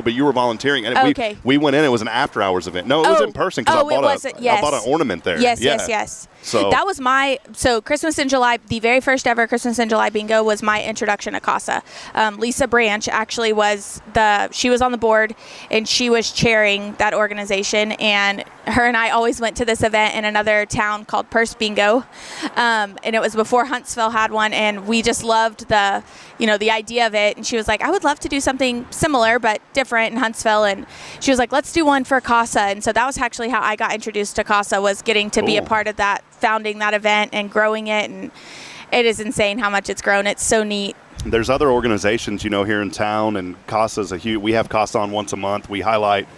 you were volunteering, and we went in. It was an after hours event. No, it was in person because I bought an ornament there. Yes. So that was Christmas in July. The very first ever Christmas in July bingo was my introduction to Casa. Lisa Branch actually she was on the board, and she was chairing that organization, and her and I always went to this event in another town called Purse Bingo, and it was before Huntsville had one, and we just loved the idea of it. And she was like, I would love to do something similar but different in Huntsville, and she was like, let's do one for Casa. And so that was actually how I got introduced to Casa, was getting to be a part of that, founding that event and growing it. And it is insane how much it's grown. It's so neat. There's other organizations here in town, and Casa's we have Casa on once a month. We highlight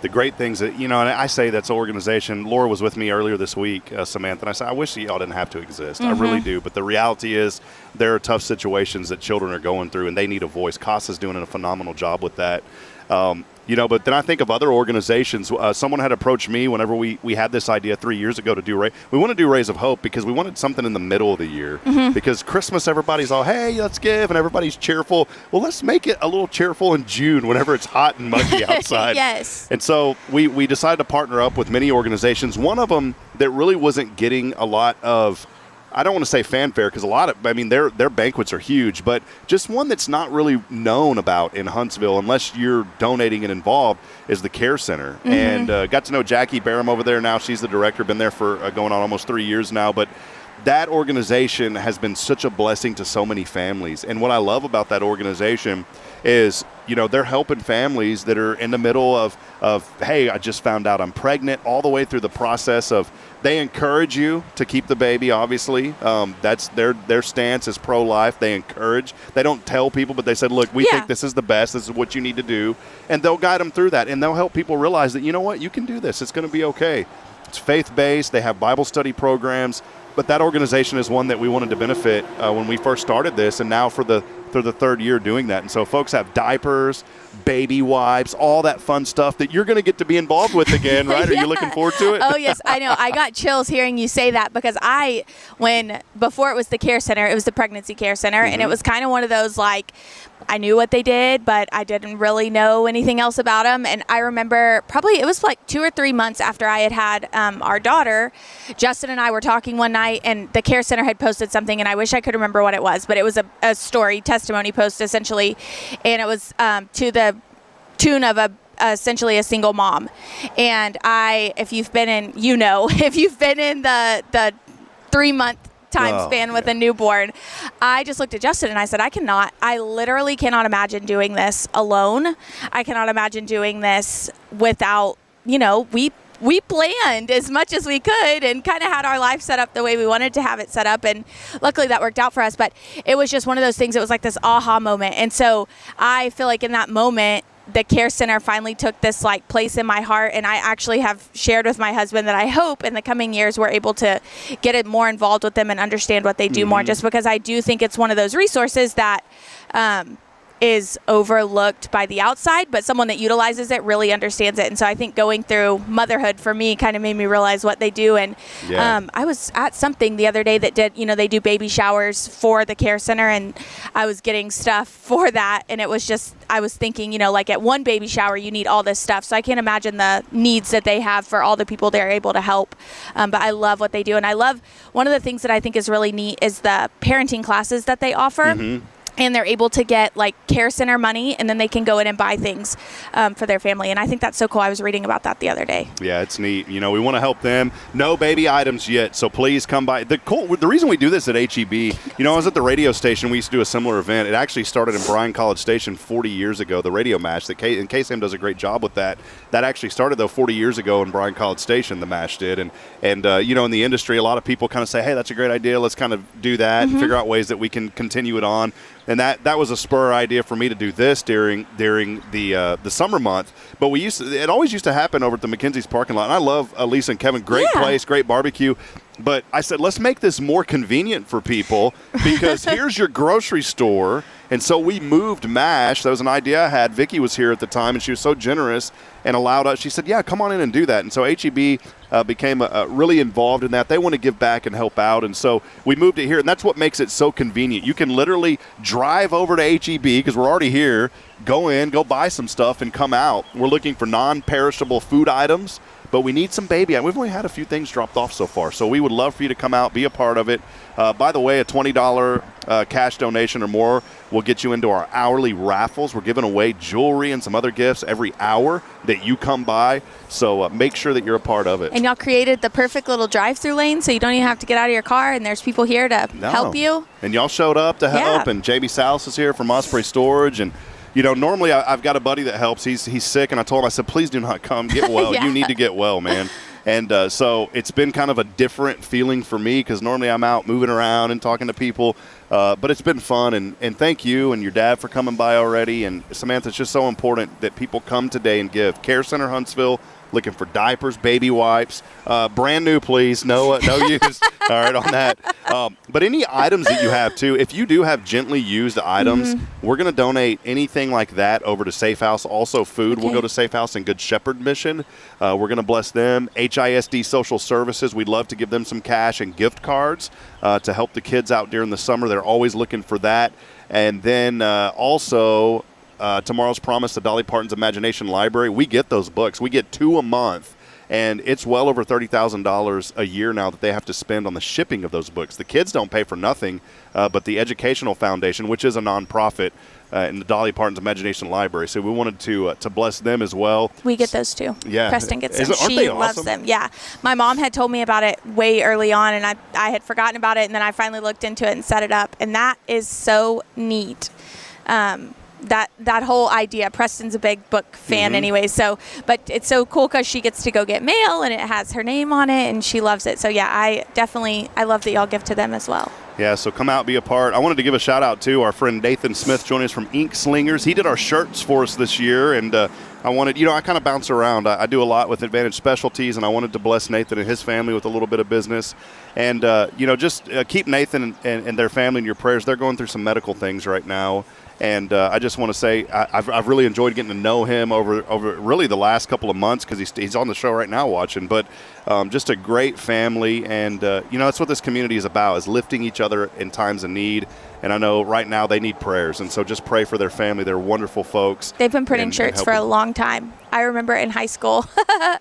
the great things that, and I say that's an organization. Laura was with me earlier this week, Samantha, and I said, I wish y'all didn't have to exist. I really do. But the reality is there are tough situations that children are going through, and they need a voice. Casa's doing a phenomenal job with that. But then I think of other organizations. Someone had approached me whenever we had this idea 3 years ago to do we want to do Rays of Hope because we wanted something in the middle of the year. Because Christmas, everybody's all, hey, let's give, and everybody's cheerful. Well, let's make it a little cheerful in June whenever it's hot and muggy outside. Yes. And so we decided to partner up with many organizations. One of them that really wasn't getting a lot of, I don't want to say fanfare because their banquets are huge, but just one that's not really known about in Huntsville unless you're donating and involved is the Care Center. And got to know Jackie Barham over there now. She's the director, been there for going on almost 3 years now. But that organization has been such a blessing to so many families. And what I love about that organization is, they're helping families that are in the middle of, hey, I just found out I'm pregnant, all the way through the process of, they encourage you to keep the baby, obviously. That's their stance is pro-life. They encourage. They don't tell people, but they said, look, we think this is the best. This is what you need to do. And they'll guide them through that. And they'll help people realize that, you know what, you can do this. It's going to be okay. It's faith-based. They have Bible study programs. But that organization is one that we wanted to benefit when we first started this, and now for the third year doing that. And so folks have diapers, baby wipes, all that fun stuff that you're going to get to be involved with again, right? Are you looking forward to it? Oh, yes, I know. I got chills hearing you say that because before it was the Care Center, it was the Pregnancy Care Center, and it was kind of one of those, like, I knew what they did, but I didn't really know anything else about them. And I remember it was like 2 or 3 months after I had our daughter, Justin and I were talking one night, and the Care Center had posted something, and I wish I could remember what it was, but it was a story, testimony post essentially, and it was to the tune of essentially a single mom. And if you've been in the 3 month time span with a newborn, I just looked at Justin and I said, I literally cannot imagine doing this alone. I cannot imagine doing this without, we we planned as much as we could and kind of had our life set up the way we wanted to have it set up. And luckily that worked out for us. But it was just one of those things. It was like this aha moment. And so I feel like in that moment, the care center finally took this like place in my heart, and I actually have shared with my husband that I hope in the coming years we're able to get it more involved with them and understand what they do more, just because I do think it's one of those resources that is overlooked by the outside, but someone that utilizes it really understands it. And so I think going through motherhood for me kind of made me realize what they do. And I was at something the other day that did, they do baby showers for the care center, and I was getting stuff for that. And it was just, I was thinking, like at one baby shower, you need all this stuff. So I can't imagine the needs that they have for all the people they're able to help. But I love what they do. And I love, one of the things that I think is really neat is the parenting classes that they offer. And they're able to get like care center money, and then they can go in and buy things for their family. And I think that's so cool. I was reading about that the other day. Yeah, it's neat. We want to help them. No baby items yet, so please come by. The reason we do this at HEB, I was at the radio station. We used to do a similar event. It actually started in Bryan College Station 40 years ago, the radio mash. And KSM does a great job with that. That actually started, though, 40 years ago in Bryan College Station, the mash did. And in the industry, a lot of people kind of say, hey, that's a great idea. Let's kind of do that and figure out ways that we can continue it on. And that was a spur idea for me to do this during the summer month. But it always used to happen over at the McKenzie's parking lot. And I love Lisa and Kevin. Great place, great barbecue. But I said, let's make this more convenient for people, because here's your grocery store. And so we moved MASH. That was an idea I had. Vicki was here at the time, and she was so generous and allowed us. She said, yeah, come on in and do that. And so HEB became really involved in that. They want to give back and help out. And so we moved it here, and that's what makes it so convenient. You can literally drive over to HEB, because we're already here, go in, go buy some stuff, and come out. We're looking for non-perishable food items, but we need some baby items. We've only had a few things dropped off so far, so we would love for you to come out, be a part of it. By the way, a $20 cash donation or more will get you into our hourly raffles. We're giving away jewelry and some other gifts every hour that you come by, so make sure that you're a part of it. And y'all created the perfect little drive-through lane, so you don't even have to get out of your car, and there's people here to help you. And y'all showed up to help, and Jamie Salas is here from Osprey Storage, and normally I've got a buddy that helps. He's sick, and I told him, I said, please do not come. Get well. You need to get well, man. And so it's been kind of a different feeling for me, because normally I'm out moving around and talking to people. But it's been fun. And thank you and your dad for coming by already. And Samantha, it's just so important that people come today and give. Care Center Huntsville, looking for diapers, baby wipes, brand new, please. No used. All right, on that. But any items that you have, too, if you do have gently used items, we're going to donate anything like that over to Safe House. Also, food will go to Safe House and Good Shepherd Mission. We're going to bless them. HISD Social Services, we'd love to give them some cash and gift cards to help the kids out during the summer. They're always looking for that. And then also... Tomorrow's Promise, the Dolly Parton's Imagination Library. We get those books. We get 2 a month, and it's well over $30,000 a year now that they have to spend on the shipping of those books. The kids don't pay for nothing, but the Educational Foundation, which is a nonprofit, in the Dolly Parton's Imagination Library. So we wanted to bless them as well. We get those too. Yeah. Preston gets them. She loves them. Yeah. My mom had told me about it way early on, and I had forgotten about it, and then I finally looked into it and set it up, and that is so neat. That whole idea. Preston's a big book fan anyway, but it's so cool because she gets to go get mail and it has her name on it and she loves it. So yeah, I love that y'all give to them as well. Yeah, so come out, be a part. I wanted to give a shout out to our friend Nathan Smith joining us from Ink Slingers. He did our shirts for us this year, and I wanted, I kind of bounce around. I do a lot with Advantage Specialties, and I wanted to bless Nathan and his family with a little bit of business. And, just keep Nathan and their family in your prayers. They're going through some medical things right now. And I just want to say I've really enjoyed getting to know him over really the last couple of months, because he's on the show right now watching. But just a great family, and that's what this community is about, is lifting each other in times of need. And I know right now they need prayers, and so just pray for their family. They're wonderful folks. They've been printing shirts for a long time. I remember in high school.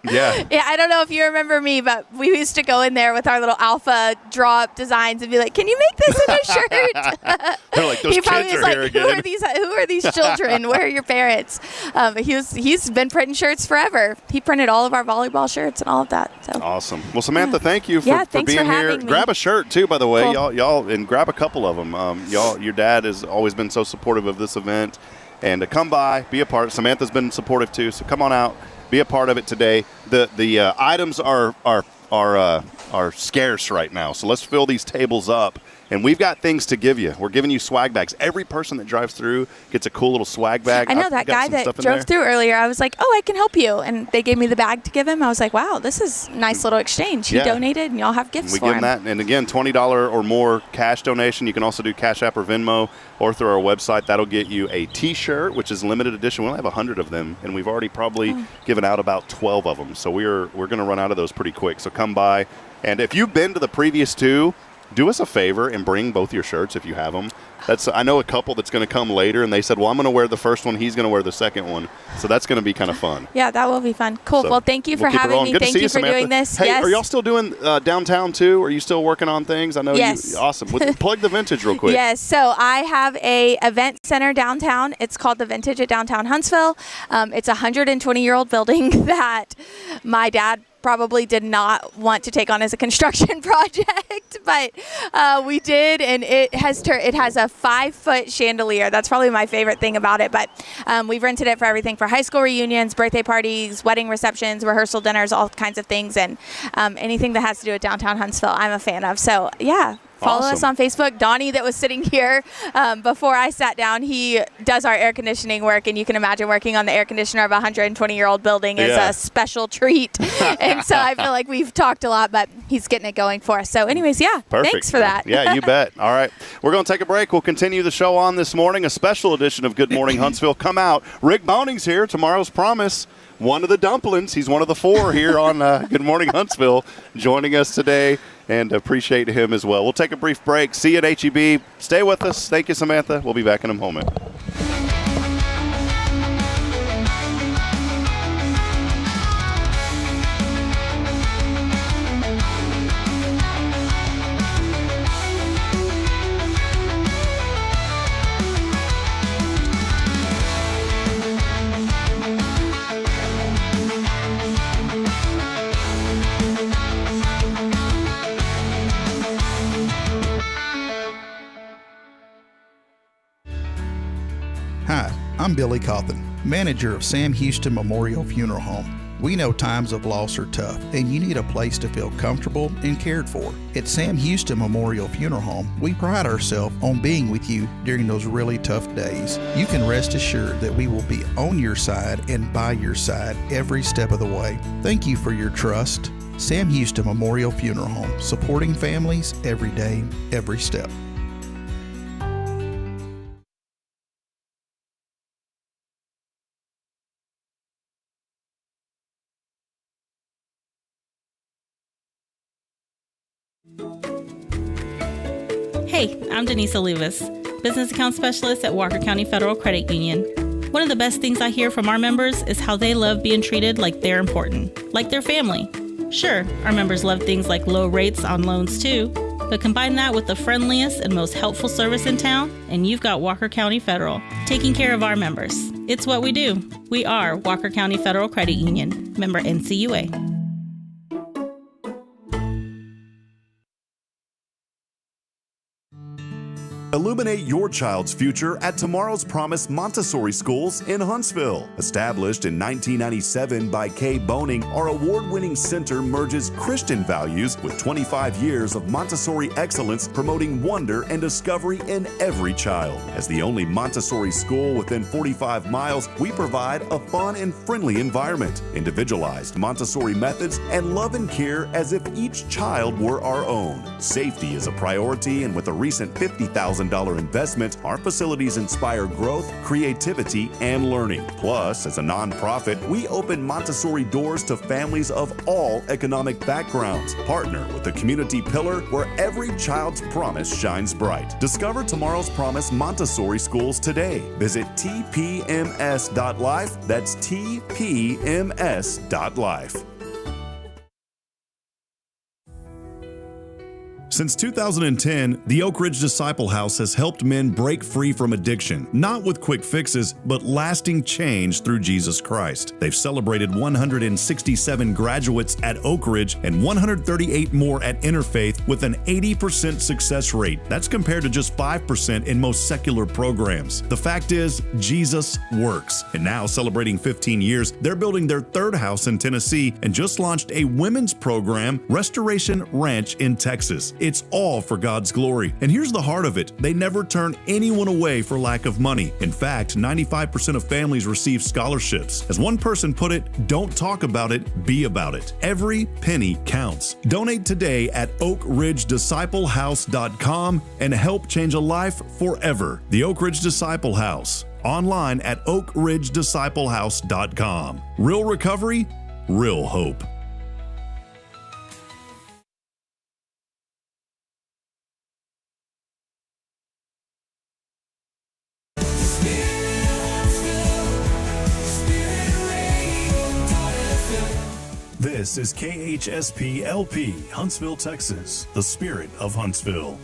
Yeah. Yeah, I don't know if you remember me, but we used to go in there with our little alpha draw-up designs and be like, "Can you make this in a shirt?" They're like, "Those kids are here again. Who are these children? Where are your parents?" He's been printing shirts forever. He printed all of our volleyball shirts and all of that. So awesome. Well, Samantha, thank you for being here. Grab a shirt too, by the way, cool. y'all, and grab a couple of them. Your dad has always been so supportive of this event, and to come by, be a part. Samantha's been supportive too, so come on out, Be a part of it today. The items are scarce right now, so let's fill these tables up. And we've got things to give you. We're giving you swag bags. Every person that drives through gets a cool little swag bag. I know that guy that drove through earlier, I was like, oh, I can help you. And they gave me the bag to give him. I was like, wow, this is a nice little exchange. He donated, and y'all have gifts for him. We give him that. And again, $20 or more cash donation. You can also do Cash App or Venmo or through our website. That'll get you a T-shirt, which is limited edition. We only have 100 of them, and we've already probably given out about 12 of them. So we're going to run out of those pretty quick. So come by. And if you've been to the previous two, do us a favor and bring both your shirts if you have them. I know a couple that's going to come later, and they said, well, I'm going to wear the first one. He's going to wear the second one. So that's going to be kind of fun. Yeah, that will be fun. Cool. So well, thank you for having me. Thank you for doing this. Hey, are y'all still doing downtown too? Are you still working on things? I know you. Awesome. Plug the Vintage real quick. Yes. So I have a event center downtown. It's called the Vintage at downtown Huntsville. It's a 120-year-old building that my dad probably did not want to take on as a construction project, but we did, and it has a 5-foot chandelier. That's probably my favorite thing about it, but we've rented it for everything for high school reunions, birthday parties, wedding receptions, rehearsal dinners, all kinds of things, and anything that has to do with downtown Huntsville I'm a fan of. So yeah. Follow us on Facebook. Donnie, that was sitting here before I sat down, he does our air conditioning work, and you can imagine working on the air conditioner of a 120-year-old building is a special treat. And so I feel like we've talked a lot, but he's getting it going for us. So anyways, Perfect. Thanks for that. Yeah, you bet. All right. We're going to take a break. We'll continue the show on this morning, a special edition of Good Morning Huntsville. Come out. Rick Boning's here, Tomorrow's Promise. One of the dumplings. He's one of the 4 here on Good Morning Huntsville, joining us today, and appreciate him as well. We'll take a brief break. See you at HEB. Stay with us. Thank you, Samantha. We'll be back in a moment. Hi, I'm Billy Cawthon, manager of Sam Houston Memorial Funeral Home. We know times of loss are tough, and you need a place to feel comfortable and cared for. At Sam Houston Memorial Funeral Home, we pride ourselves on being with you during those really tough days. You can rest assured that we will be on your side and by your side every step of the way. Thank you for your trust. Sam Houston Memorial Funeral Home, supporting families every day, every step. Hey, I'm Denise Olivas, Business Account Specialist at Walker County Federal Credit Union. One of the best things I hear from our members is how they love being treated like they're important, like their family. Sure, our members love things like low rates on loans too, but combine that with the friendliest and most helpful service in town, and you've got Walker County Federal, taking care of our members. It's what we do. We are Walker County Federal Credit Union, member NCUA. Illuminate your child's future at Tomorrow's Promise Montessori Schools in Huntsville. Established in 1997 by Kay Boning, our award-winning center merges Christian values with 25 years of Montessori excellence, promoting wonder and discovery in every child. As the only Montessori school within 45 miles, we provide a fun and friendly environment, individualized Montessori methods, and love and care as if each child were our own. Safety is a priority, and with a recent $50,000 investment, our facilities inspire growth, creativity, and learning. Plus, as a nonprofit, we open Montessori doors to families of all economic backgrounds. Partner with the community pillar where every child's promise shines bright. Discover Tomorrow's Promise Montessori Schools today. Visit tpms.life. That's tpms.life. Since 2010, the Oak Ridge Disciple House has helped men break free from addiction, not with quick fixes, but lasting change through Jesus Christ. They've celebrated 167 graduates at Oak Ridge and 138 more at Interfaith with an 80% success rate. That's compared to just 5% in most secular programs. The fact is, Jesus works. And now, celebrating 15 years, they're building their third house in Tennessee and just launched a women's program, Restoration Ranch in Texas. It's all for God's glory. And here's the heart of it. They never turn anyone away for lack of money. In fact, 95% of families receive scholarships. As one person put it, don't talk about it, be about it. Every penny counts. Donate today at oakridgedisciplehouse.com and help change a life forever. The Oak Ridge Disciple House. Online at oakridgedisciplehouse.com. Real recovery, real hope. This is KHSP LP, Huntsville, Texas, the spirit of Huntsville.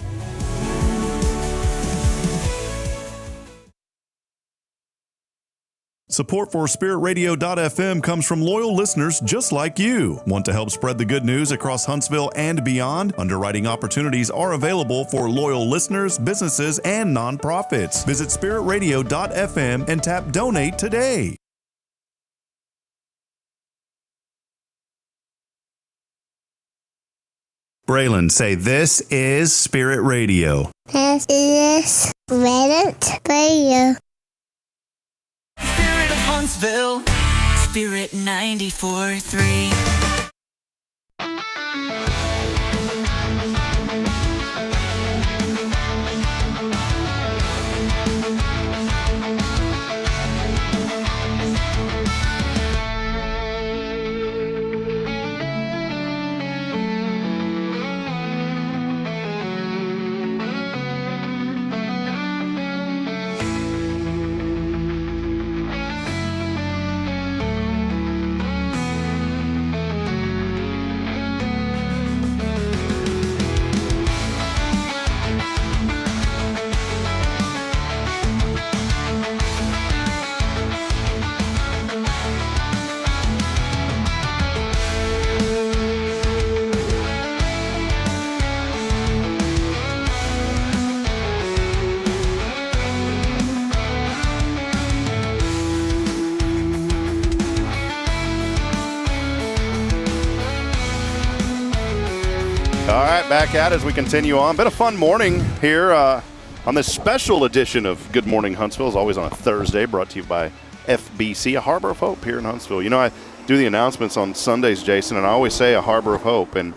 Support for SpiritRadio.fm comes from loyal listeners just like you. Want to help spread the good news across Huntsville and beyond? Underwriting opportunities are available for loyal listeners, businesses, and nonprofits. Visit SpiritRadio.fm and tap Donate today. Braylon, say, this is Spirit Radio. This is Spirit Radio. Spirit of Huntsville, Spirit 94.3. All right, back at it as we continue on. Been a fun morning here on this special edition of Good Morning Huntsville, as always on a Thursday, brought to you by FBC, a Harbor of Hope here in Huntsville. You know, I do the announcements on Sundays, Jason, and I always say a Harbor of Hope, and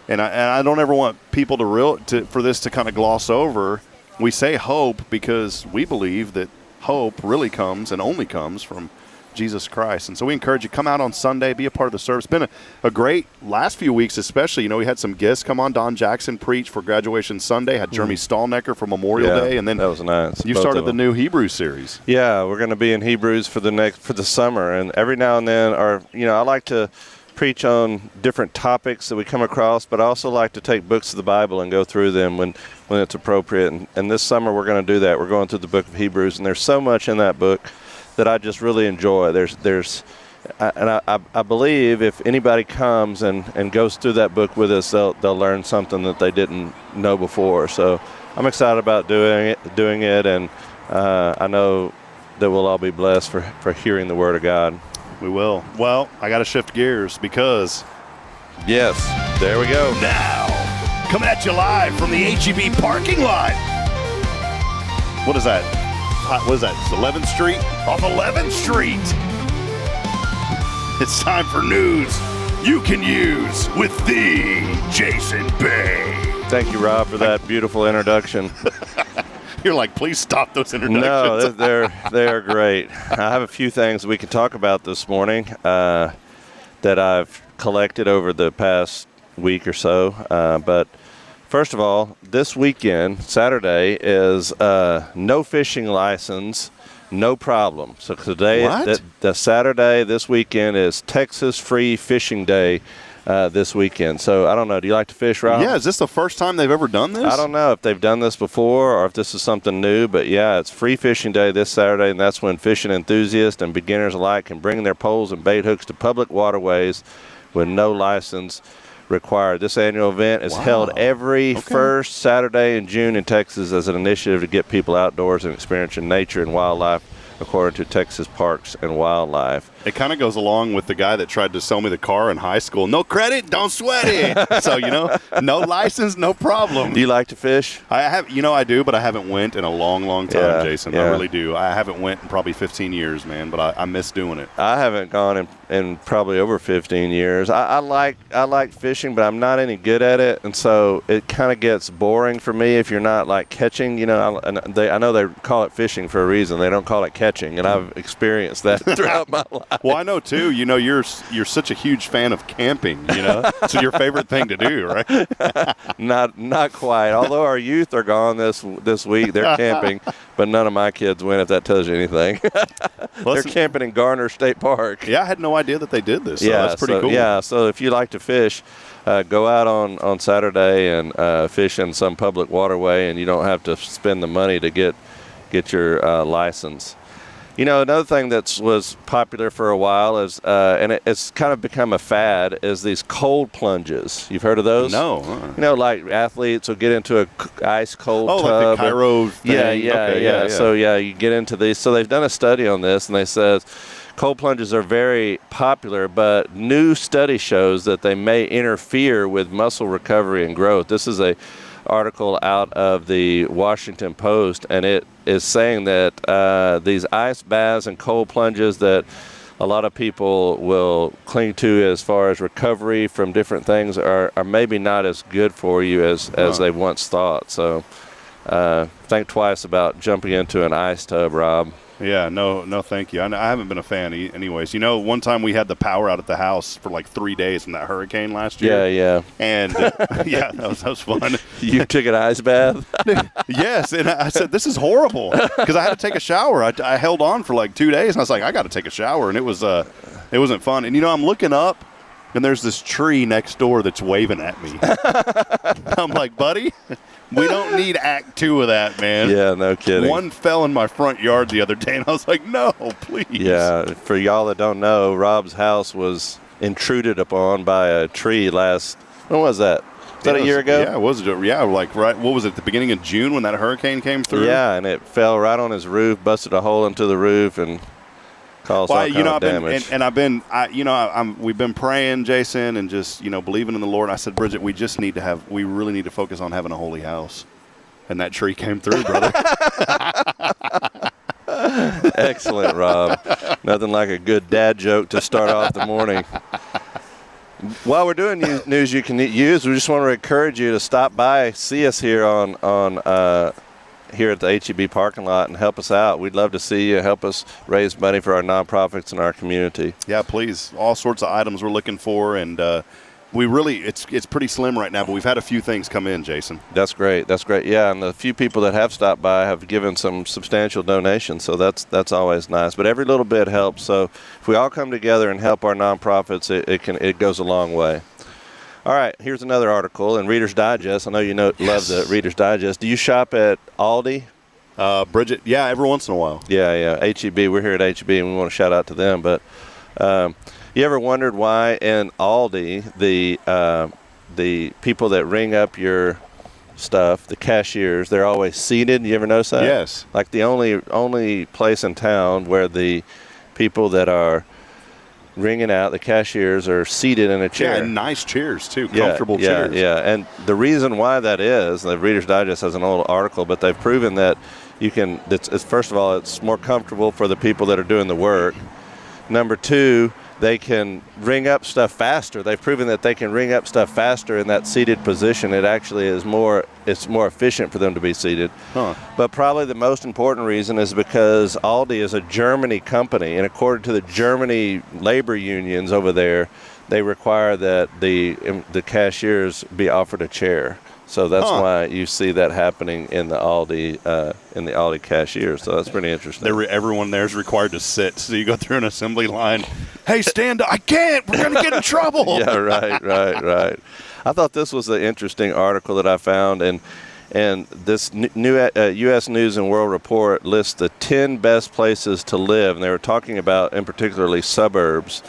I don't ever want people for this to kind of gloss over. We say hope because we believe that hope really comes and only comes from Jesus Christ. And so we encourage you, come out on Sunday, be a part of the service. It's been a great last few weeks, especially. You know, we had some guests come on. Don Jackson preached for Graduation Sunday, had Jeremy Stallnecker for Memorial Day, and then that was nice. You started the new Hebrews series. Yeah, we're going to be in Hebrews for the summer, and every now and then, I like to preach on different topics that we come across, but I also like to take books of the Bible and go through them when it's appropriate. And this summer we're going to do that. We're going through the book of Hebrews, and there's so much in that book that I just really enjoy. I believe if anybody comes and goes through that book with us, they'll learn something that they didn't know before. So I'm excited about doing it, and I know that we'll all be blessed for hearing the Word of God. We will. Well, I got to shift gears because... Yes, there we go. Now, coming at you live from the HEB parking lot. What is that? What is that? It's 11th Street? Off 11th Street. It's time for news you can use with the Jason Bay. Thank you, Rob, for that beautiful introduction. You're like, please stop those introductions. No, they're great. I have a few things we could talk about this morning that I've collected over the past week or so. But first of all, this weekend, Saturday, is no fishing license, no problem. So today, the Saturday, this weekend is Texas Free Fishing Day this weekend. So I don't know. Do you like to fish, Rob? Yeah, is this the first time they've ever done this? I don't know if they've done this before or if this is something new, but yeah, it's free fishing day this Saturday, and that's when fishing enthusiasts and beginners alike can bring their poles and bait hooks to public waterways with no license required. This annual event is held every first Saturday in June in Texas as an initiative to get people outdoors and experiencing nature and wildlife, according to Texas Parks and Wildlife. It kind of goes along with the guy that tried to sell me the car in high school. No credit, don't sweat it. So, no license, no problem. Do you like to fish? I have, I do, but I haven't went in a long, long time, Jason. Yeah. I really do. I haven't went in probably 15 years, man, but I miss doing it. I haven't gone in probably over 15 years. I like fishing, but I'm not any good at it, and so it kind of gets boring for me if you're not like catching. I know they call it fishing for a reason. They don't call it catching, and I've experienced that throughout my life. Well, I know too. You're such a huge fan of camping. It's your favorite thing to do, right? Not quite. Although our youth are gone this week, they're camping, but none of my kids went. If that tells you anything, they're camping in Garner State Park. Yeah, I had no idea that they did this. So that's pretty cool. Yeah, so if you like to fish, go out on Saturday and fish in some public waterway, and you don't have to spend the money to get your license. Another thing that was popular for a while is, and it's kind of become a fad, is these cold plunges. You've heard of those? No. Like athletes will get into a ice cold tub. Like the Cairo thing. Yeah. So, you get into these. So they've done a study on this, and they said cold plunges are very popular, but new study shows that they may interfere with muscle recovery and growth. This is a article out of the Washington Post, and it is saying that these ice baths and cold plunges that a lot of people will cling to as far as recovery from different things are maybe not as good for you as they once thought. So think twice about jumping into an ice tub, Rob. Yeah, no, thank you. I haven't been a fan anyways. One time we had the power out at the house for like 3 days from that hurricane last year. Yeah. And, that was fun. You took an ice bath? Yes, and I said, this is horrible, because I had to take a shower. I held on for like 2 days, and I was like, I got to take a shower, and it wasn't fun. And, I'm looking up, and there's this tree next door that's waving at me. I'm like, buddy, we don't need act 2 of that, man. Yeah, no kidding. One fell in my front yard the other day, and I was like, no, please. Yeah, for y'all that don't know, Rob's house was intruded upon by a tree when was that? Was that a year ago? Yeah, was it? Yeah, like right. What was it? The beginning of June when that hurricane came through? Yeah, and it fell right on his roof, busted a hole into the roof, and caused all kind of damage. We've been praying, Jason, and just believing in the Lord. I said, Bridget, we really need to focus on having a holy house, and that tree came through, brother. Excellent, Rob. Nothing like a good dad joke to start off the morning. While we're doing news you can use, we just want to encourage you to stop by, see us here here at the HEB parking lot, and help us out. We'd love to see you. Help us raise money for our nonprofits in our community. Yeah, please. All sorts of items we're looking for, and it's pretty slim right now, but we've had a few things come in, Jason. That's great. Yeah, and the few people that have stopped by have given some substantial donations, so that's always nice. But every little bit helps. So if we all come together and help our nonprofits, it goes a long way. All right, here's another article in Reader's Digest. I know love the Reader's Digest. Do you shop at Aldi? Bridget, yeah, every once in a while. Yeah. HEB, we're here at HEB, and we want to shout out to them. But you ever wondered why in Aldi the people that ring up your stuff, the cashiers, they're always seated? You ever notice that? Yes. Like the only place in town where the people that are ringing out, the cashiers, are seated in a chair. Yeah, and nice chairs too, comfortable chairs. Yeah, and the reason why that is, the Reader's Digest has an old article, but they've proven that first of all, it's more comfortable for the people that are doing the work. Number 2, they can ring up stuff faster. They've proven that they can ring up stuff faster in that seated position. It actually is more efficient for them to be seated. Huh. But probably the most important reason is because Aldi is a Germany company, and according to the Germany labor unions over there, they require that the cashiers be offered a chair. So that's why you see that happening in the Aldi cashier. So that's pretty interesting. Everyone there is required to sit. So you go through an assembly line. Hey, stand up. I can't. We're going to get in trouble. Yeah, right. I thought this was an interesting article that I found. And this new U.S. News and World Report lists the 10 best places to live. And they were talking about, in particularly, suburbs.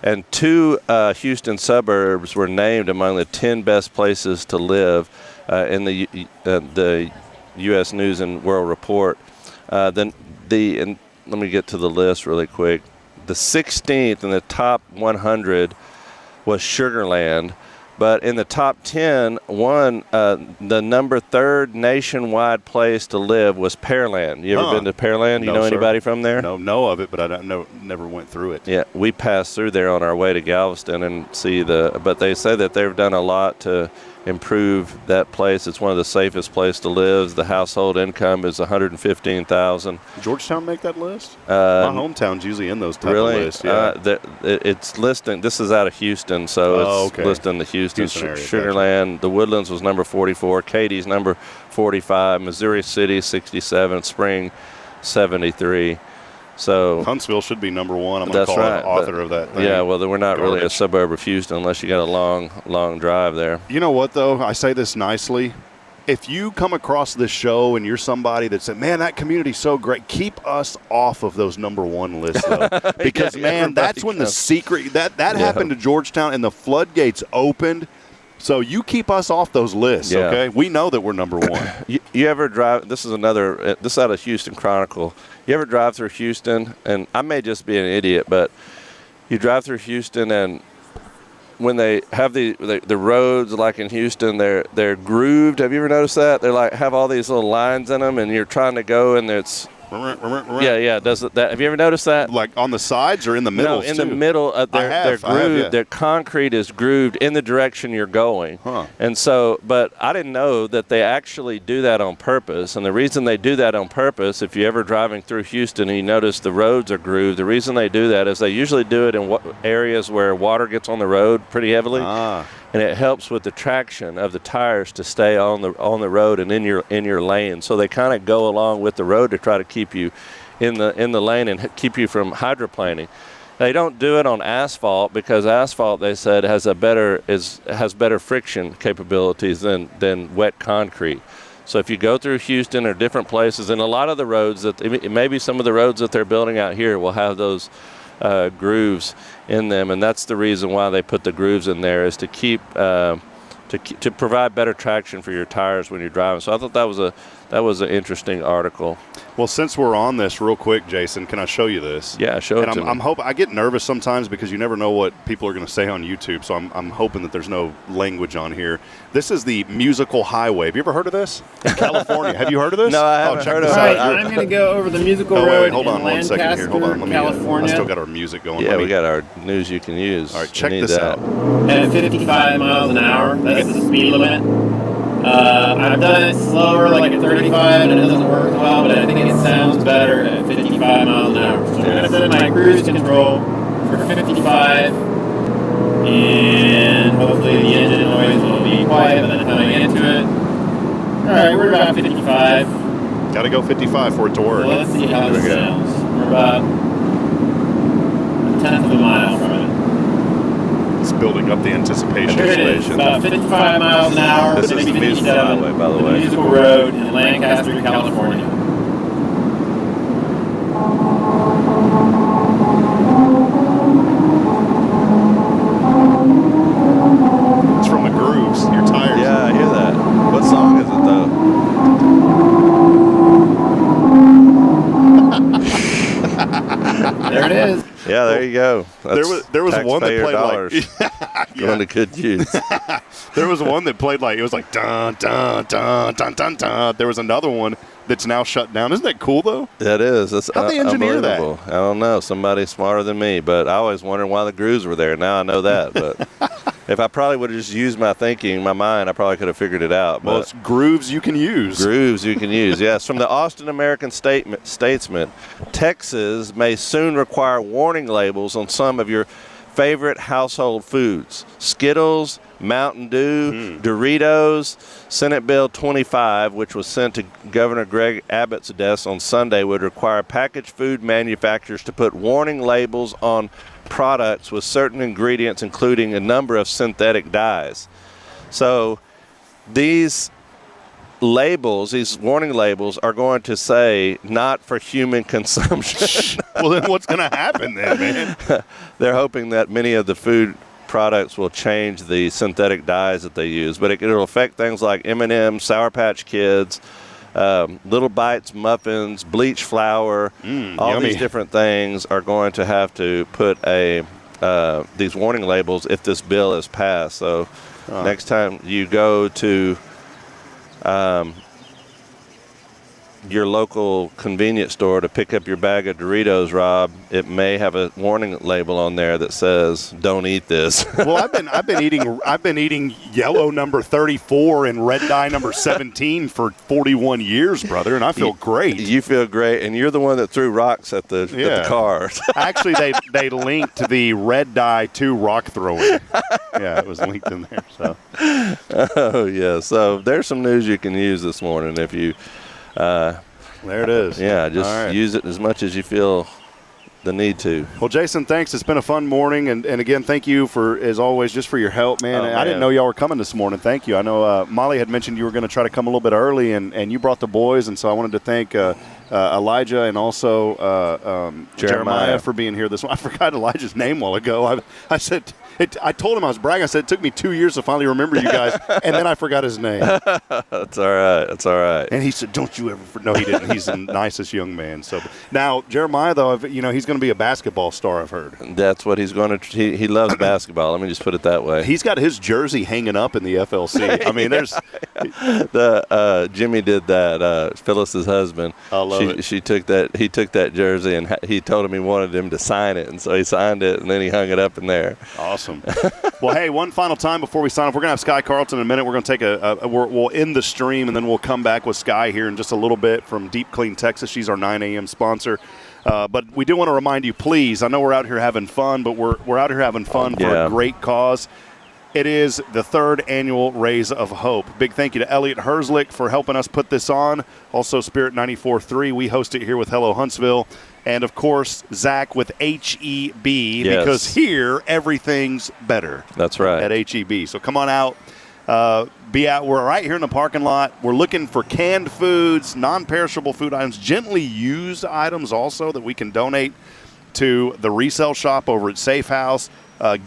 And 2 Houston suburbs were named among the 10 best places to live in the U.S. News and World Report. And let me get to the list really quick. The 16th in the top 100 was Sugar Land. But in the top 10, the number 3rd nationwide place to live was Pearland. You ever been to Pearland? You know anybody from there? No, know of it, but I never went through it. Yeah, we passed through there on our way to Galveston and see but they say that they've done a lot to improve that place. It's one of the safest places to live. The household income is $115,000. Georgetown make that list? My hometown's usually in those type of lists. Yeah. It's listing. This is out of Houston, so it's listing the Houston area, Sugar Land. The Woodlands was number 44. Katie's number 45. Missouri City 67. Spring 73. So Huntsville should be number 1. I'm going to call the author of that thing. Yeah, well, we're not really a suburb of Houston unless you got a long drive there. You know what, though? I say this nicely. If you come across this show and you're somebody that said, man, that community's so great, keep us off of those number 1 lists, though. Because, man, that's when the secret – that happened to Georgetown and the floodgates opened. So you keep us off those lists, okay? We know that we're number 1. You ever drive – this is out of Houston Chronicle. You ever drive through Houston, and I may just be an idiot, but you drive through Houston, and when they have the roads like in Houston, they're grooved. Have you ever noticed that? They're like have all these little lines in them, and you're trying to go, and it's yeah. Does it that? Have you ever noticed that? Like on the sides or in the middle? No, in the middle. They're grooved. Their concrete is grooved in the direction you're going. And so, but I didn't know that they actually do that on purpose. And the reason they do that on purpose, if you're ever driving through Houston and you notice the roads are grooved, the reason they do that is they usually do it in areas where water gets on the road pretty heavily. And it helps with the traction of the tires to stay on the road and in your lane. So they kind of go along with the road to try to keep you in the lane and keep you from hydroplaning. They don't do it on asphalt because asphalt, they said, has better friction capabilities than wet concrete. So if you go through Houston or different places, and a lot of the roads maybe some of the roads that they're building out here will have those grooves in them, and that's the reason why they put the grooves in there, is to keep to provide better traction for your tires when you're driving. So I thought that was an interesting article. Well, since we're on this real quick, Jason, can I show you this? Yeah, show it to me. I'm hoping, I get nervous sometimes because you never know what people are going to say on YouTube, so I'm hoping that there's no language on here. This is the musical highway. Have you ever heard of this? In California. Have you heard of this? No, I haven't heard of it. All right, I'm going to go over the musical road hold on in 1 second here. Hold on. California. I still got our music going. Yeah, we got our news you can use. All right, check this out. At 55 miles an hour, that's the speed limit. I've done it slower, like at 35, and it doesn't work as well, but I think it sounds better at 55 miles an hour. So I'm going to set my cruise control for 55, and hopefully the engine noise will be quiet by the time I get into it. Alright, we're about 55. Got to go 55 for it to work. So let's see how this sounds. We're about a tenth of a mile from it. It's building up the anticipation. There it is, about 55 miles an hour. This is the musical highway, by the way. Musical road in Lancaster, California. It's from the grooves, your tires. Yeah, I hear that. What song is it, though? There it is. Yeah, there you go. There was one that played dollars. Going to good use. There was one that played like, it was like dun dun dun dun dun dun. There was another one that's now shut down. Isn't that cool though? That is. That's How'd they engineer that? I don't know. Somebody smarter than me, but I always wondered why the grooves were there. Now I know that, but if I probably would have just used my thinking, my mind, I probably could have figured it out. Well, it's grooves you can use. Grooves you can use, yes. From the Austin American Statesman, Texas may soon require warning labels on some of your favorite household foods. Skittles, Mountain Dew, Doritos. Senate Bill 25, which was sent to Governor Greg Abbott's desk on Sunday, would require packaged food manufacturers to put warning labels on products with certain ingredients, including a number of synthetic dyes. So these labels, these warning labels, are going to say not for human consumption. Well, then what's going to happen then, man? They're hoping that many of the food products will change the synthetic dyes that they use, but it'll affect things like M&M's, Sour Patch Kids, Little Bites muffins, bleach flour. All yummy. These different things are going to have to put these warning labels if this bill is passed. So next time you go to your local convenience store to pick up your bag of Doritos, Rob, it may have a warning label on there that says "Don't eat this." Well, I've been eating yellow number 34 and red dye number 17 for 41 years, brother, and I feel great. You feel great, and you're the one that threw rocks at the car. Actually, they linked the red dye to rock throwing. Yeah, it was linked in there. So. Oh yeah, so there's some news you can use this morning if you. There it is. Yeah, just use it as much as you feel the need to. Well, Jason, thanks. It's been a fun morning, and again, thank you for, as always, just for your help, man. I didn't know y'all were coming this morning. Thank you. I know Molly had mentioned you were going to try to come a little bit early, and you brought the boys, and so I wanted to thank Elijah and also Jeremiah for being here this morning. I forgot Elijah's name a while ago. I said I told him I was bragging. I said it took me 2 years to finally remember you guys, and then I forgot his name. That's all right. That's all right. And he said, "Don't you ever?" No, he didn't. He's the nicest young man. So now Jeremiah, though, he's going to be a basketball star. I've heard. That's what he's going to. He loves basketball. Let me just put it that way. He's got his jersey hanging up in the FLC. I mean, there's Jimmy did that. Phyllis's husband. I love it. She took that. He took that jersey and he told him he wanted him to sign it, and so he signed it, and then he hung it up in there. Awesome. Well, hey, one final time before we sign off, we're going to have Sky Carlton in a minute. We're going to take we'll end the stream, and then we'll come back with Sky here in just a little bit from Deep Clean, Texas. She's our 9 a.m. sponsor. But we do want to remind you, please, I know we're out here having fun, but we're out here having fun for a great cause. It is the 3rd annual Rays of Hope. Big thank you to Elliot Herzlich for helping us put this on. Also, Spirit 94.3. We host it here with Hello Huntsville. And, of course, Zach with HEB, because here everything's better. That's right. At HEB. So come on out. Be out. We're right here in the parking lot. We're looking for canned foods, non-perishable food items, gently used items also that we can donate to the resale shop over at Safe House.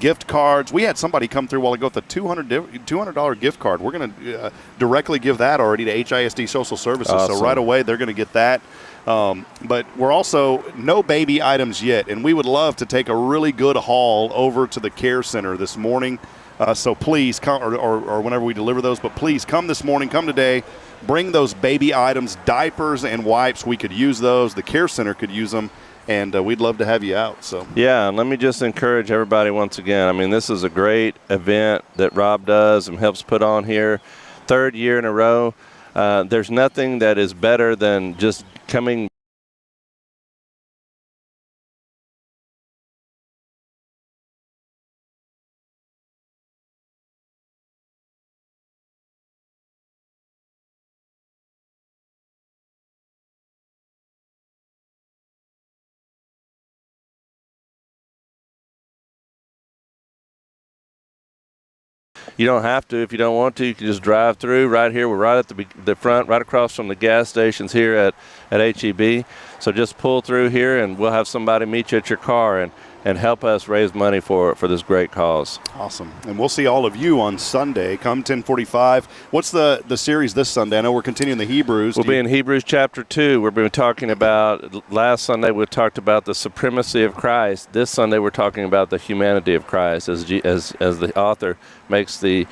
Gift cards. We had somebody come through a while ago with a $200 gift card. We're going to directly give that already to HISD Social Services. Awesome. So right away they're going to get that. But we're also no baby items yet, and we would love to take a really good haul over to the care center this morning. So please come, or whenever we deliver those, but please come this morning, come today, bring those baby items, diapers and wipes. We could use those. The care center could use them. And we'd love to have you out. So yeah, and let me just encourage everybody once again. I mean, this is a great event that Rob does and helps put on here. 3rd year in a row. There's nothing that is better than just coming. You don't have to if you don't want to. You can just drive through right here. We're right at the front, right across from the gas stations here at HEB. So just pull through here, and we'll have somebody meet you at your car and help us raise money for this great cause. Awesome. And we'll see all of you on Sunday. Come 10:45. What's the series this Sunday? I know we're continuing the Hebrews. We'll be in Hebrews chapter 2. We've been talking about, last Sunday we talked about the supremacy of Christ. This Sunday we're talking about the humanity of Christ as the author makes the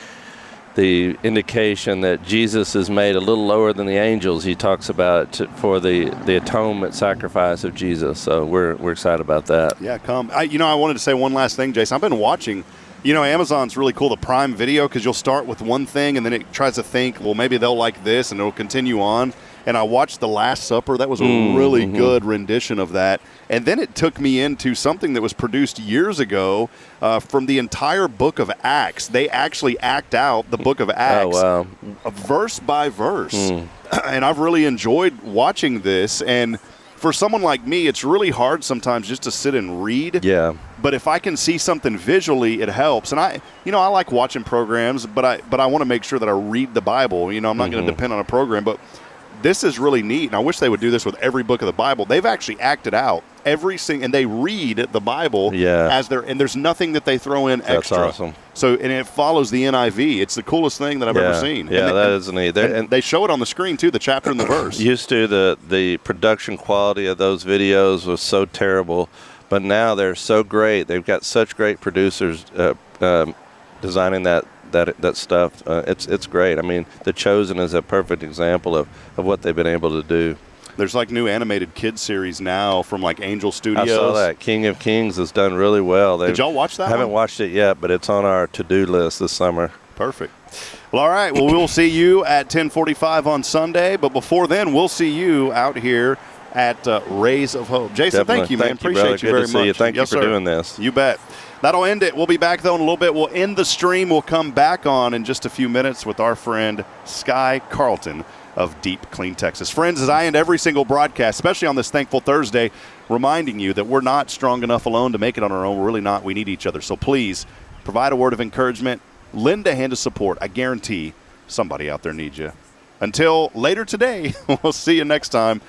indication that Jesus is made a little lower than the angels. He talks about for the atonement sacrifice of Jesus. So we're excited about that. Yeah, come. I wanted to say one last thing, Jason. I've been watching You know, Amazon's really cool, the Prime Video, because you'll start with one thing and then it tries to think, well, maybe they'll like this, and it'll continue on. And I watched The Last Supper. That was a really good rendition of that. And then it took me into something that was produced years ago from the entire book of Acts. They actually act out the book of Acts verse by verse. And I've really enjoyed watching this. And for someone like me, it's really hard sometimes just to sit and read. Yeah. But if I can see something visually, it helps. And I like watching programs, but I want to make sure that I read the Bible. You know, I'm not going to depend on a program, but this is really neat, and I wish they would do this with every book of the Bible. They've actually acted out and they read the Bible as and there's nothing that they throw in extra. That's awesome. So, and it follows the NIV. It's the coolest thing that I've ever seen. Yeah, that is neat. And they show it on the screen too, the chapter and the verse. Used to, the production quality of those videos was so terrible, but now they're so great. They've got such great producers designing that stuff. It's great. I mean, The Chosen is a perfect example of what they've been able to do. There's like new animated kids series now from like Angel Studios. I saw that. King of Kings has done really well. Did y'all watch that? I haven't watched it yet, but it's on our to-do list this summer. Perfect. Well, all right. Well, we'll see you at 10:45 on Sunday, but before then, we'll see you out here at Rays of Hope. Jason, Definitely. thank you, man. Appreciate you very much. Good to see you. Thank you for sir. doing this. You bet. That'll end it. We'll be back, though, in a little bit. We'll end the stream. We'll come back on in just a few minutes with our friend Sky Carlton of Deep Clean, Texas. Friends, as I end every single broadcast, especially on this Thankful Thursday, reminding you that we're not strong enough alone to make it on our own. We're really not. We need each other. So please provide a word of encouragement. Lend a hand of support. I guarantee somebody out there needs you. Until later today, we'll see you next time.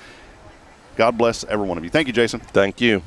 God bless every one of you. Thank you, Jason. Thank you.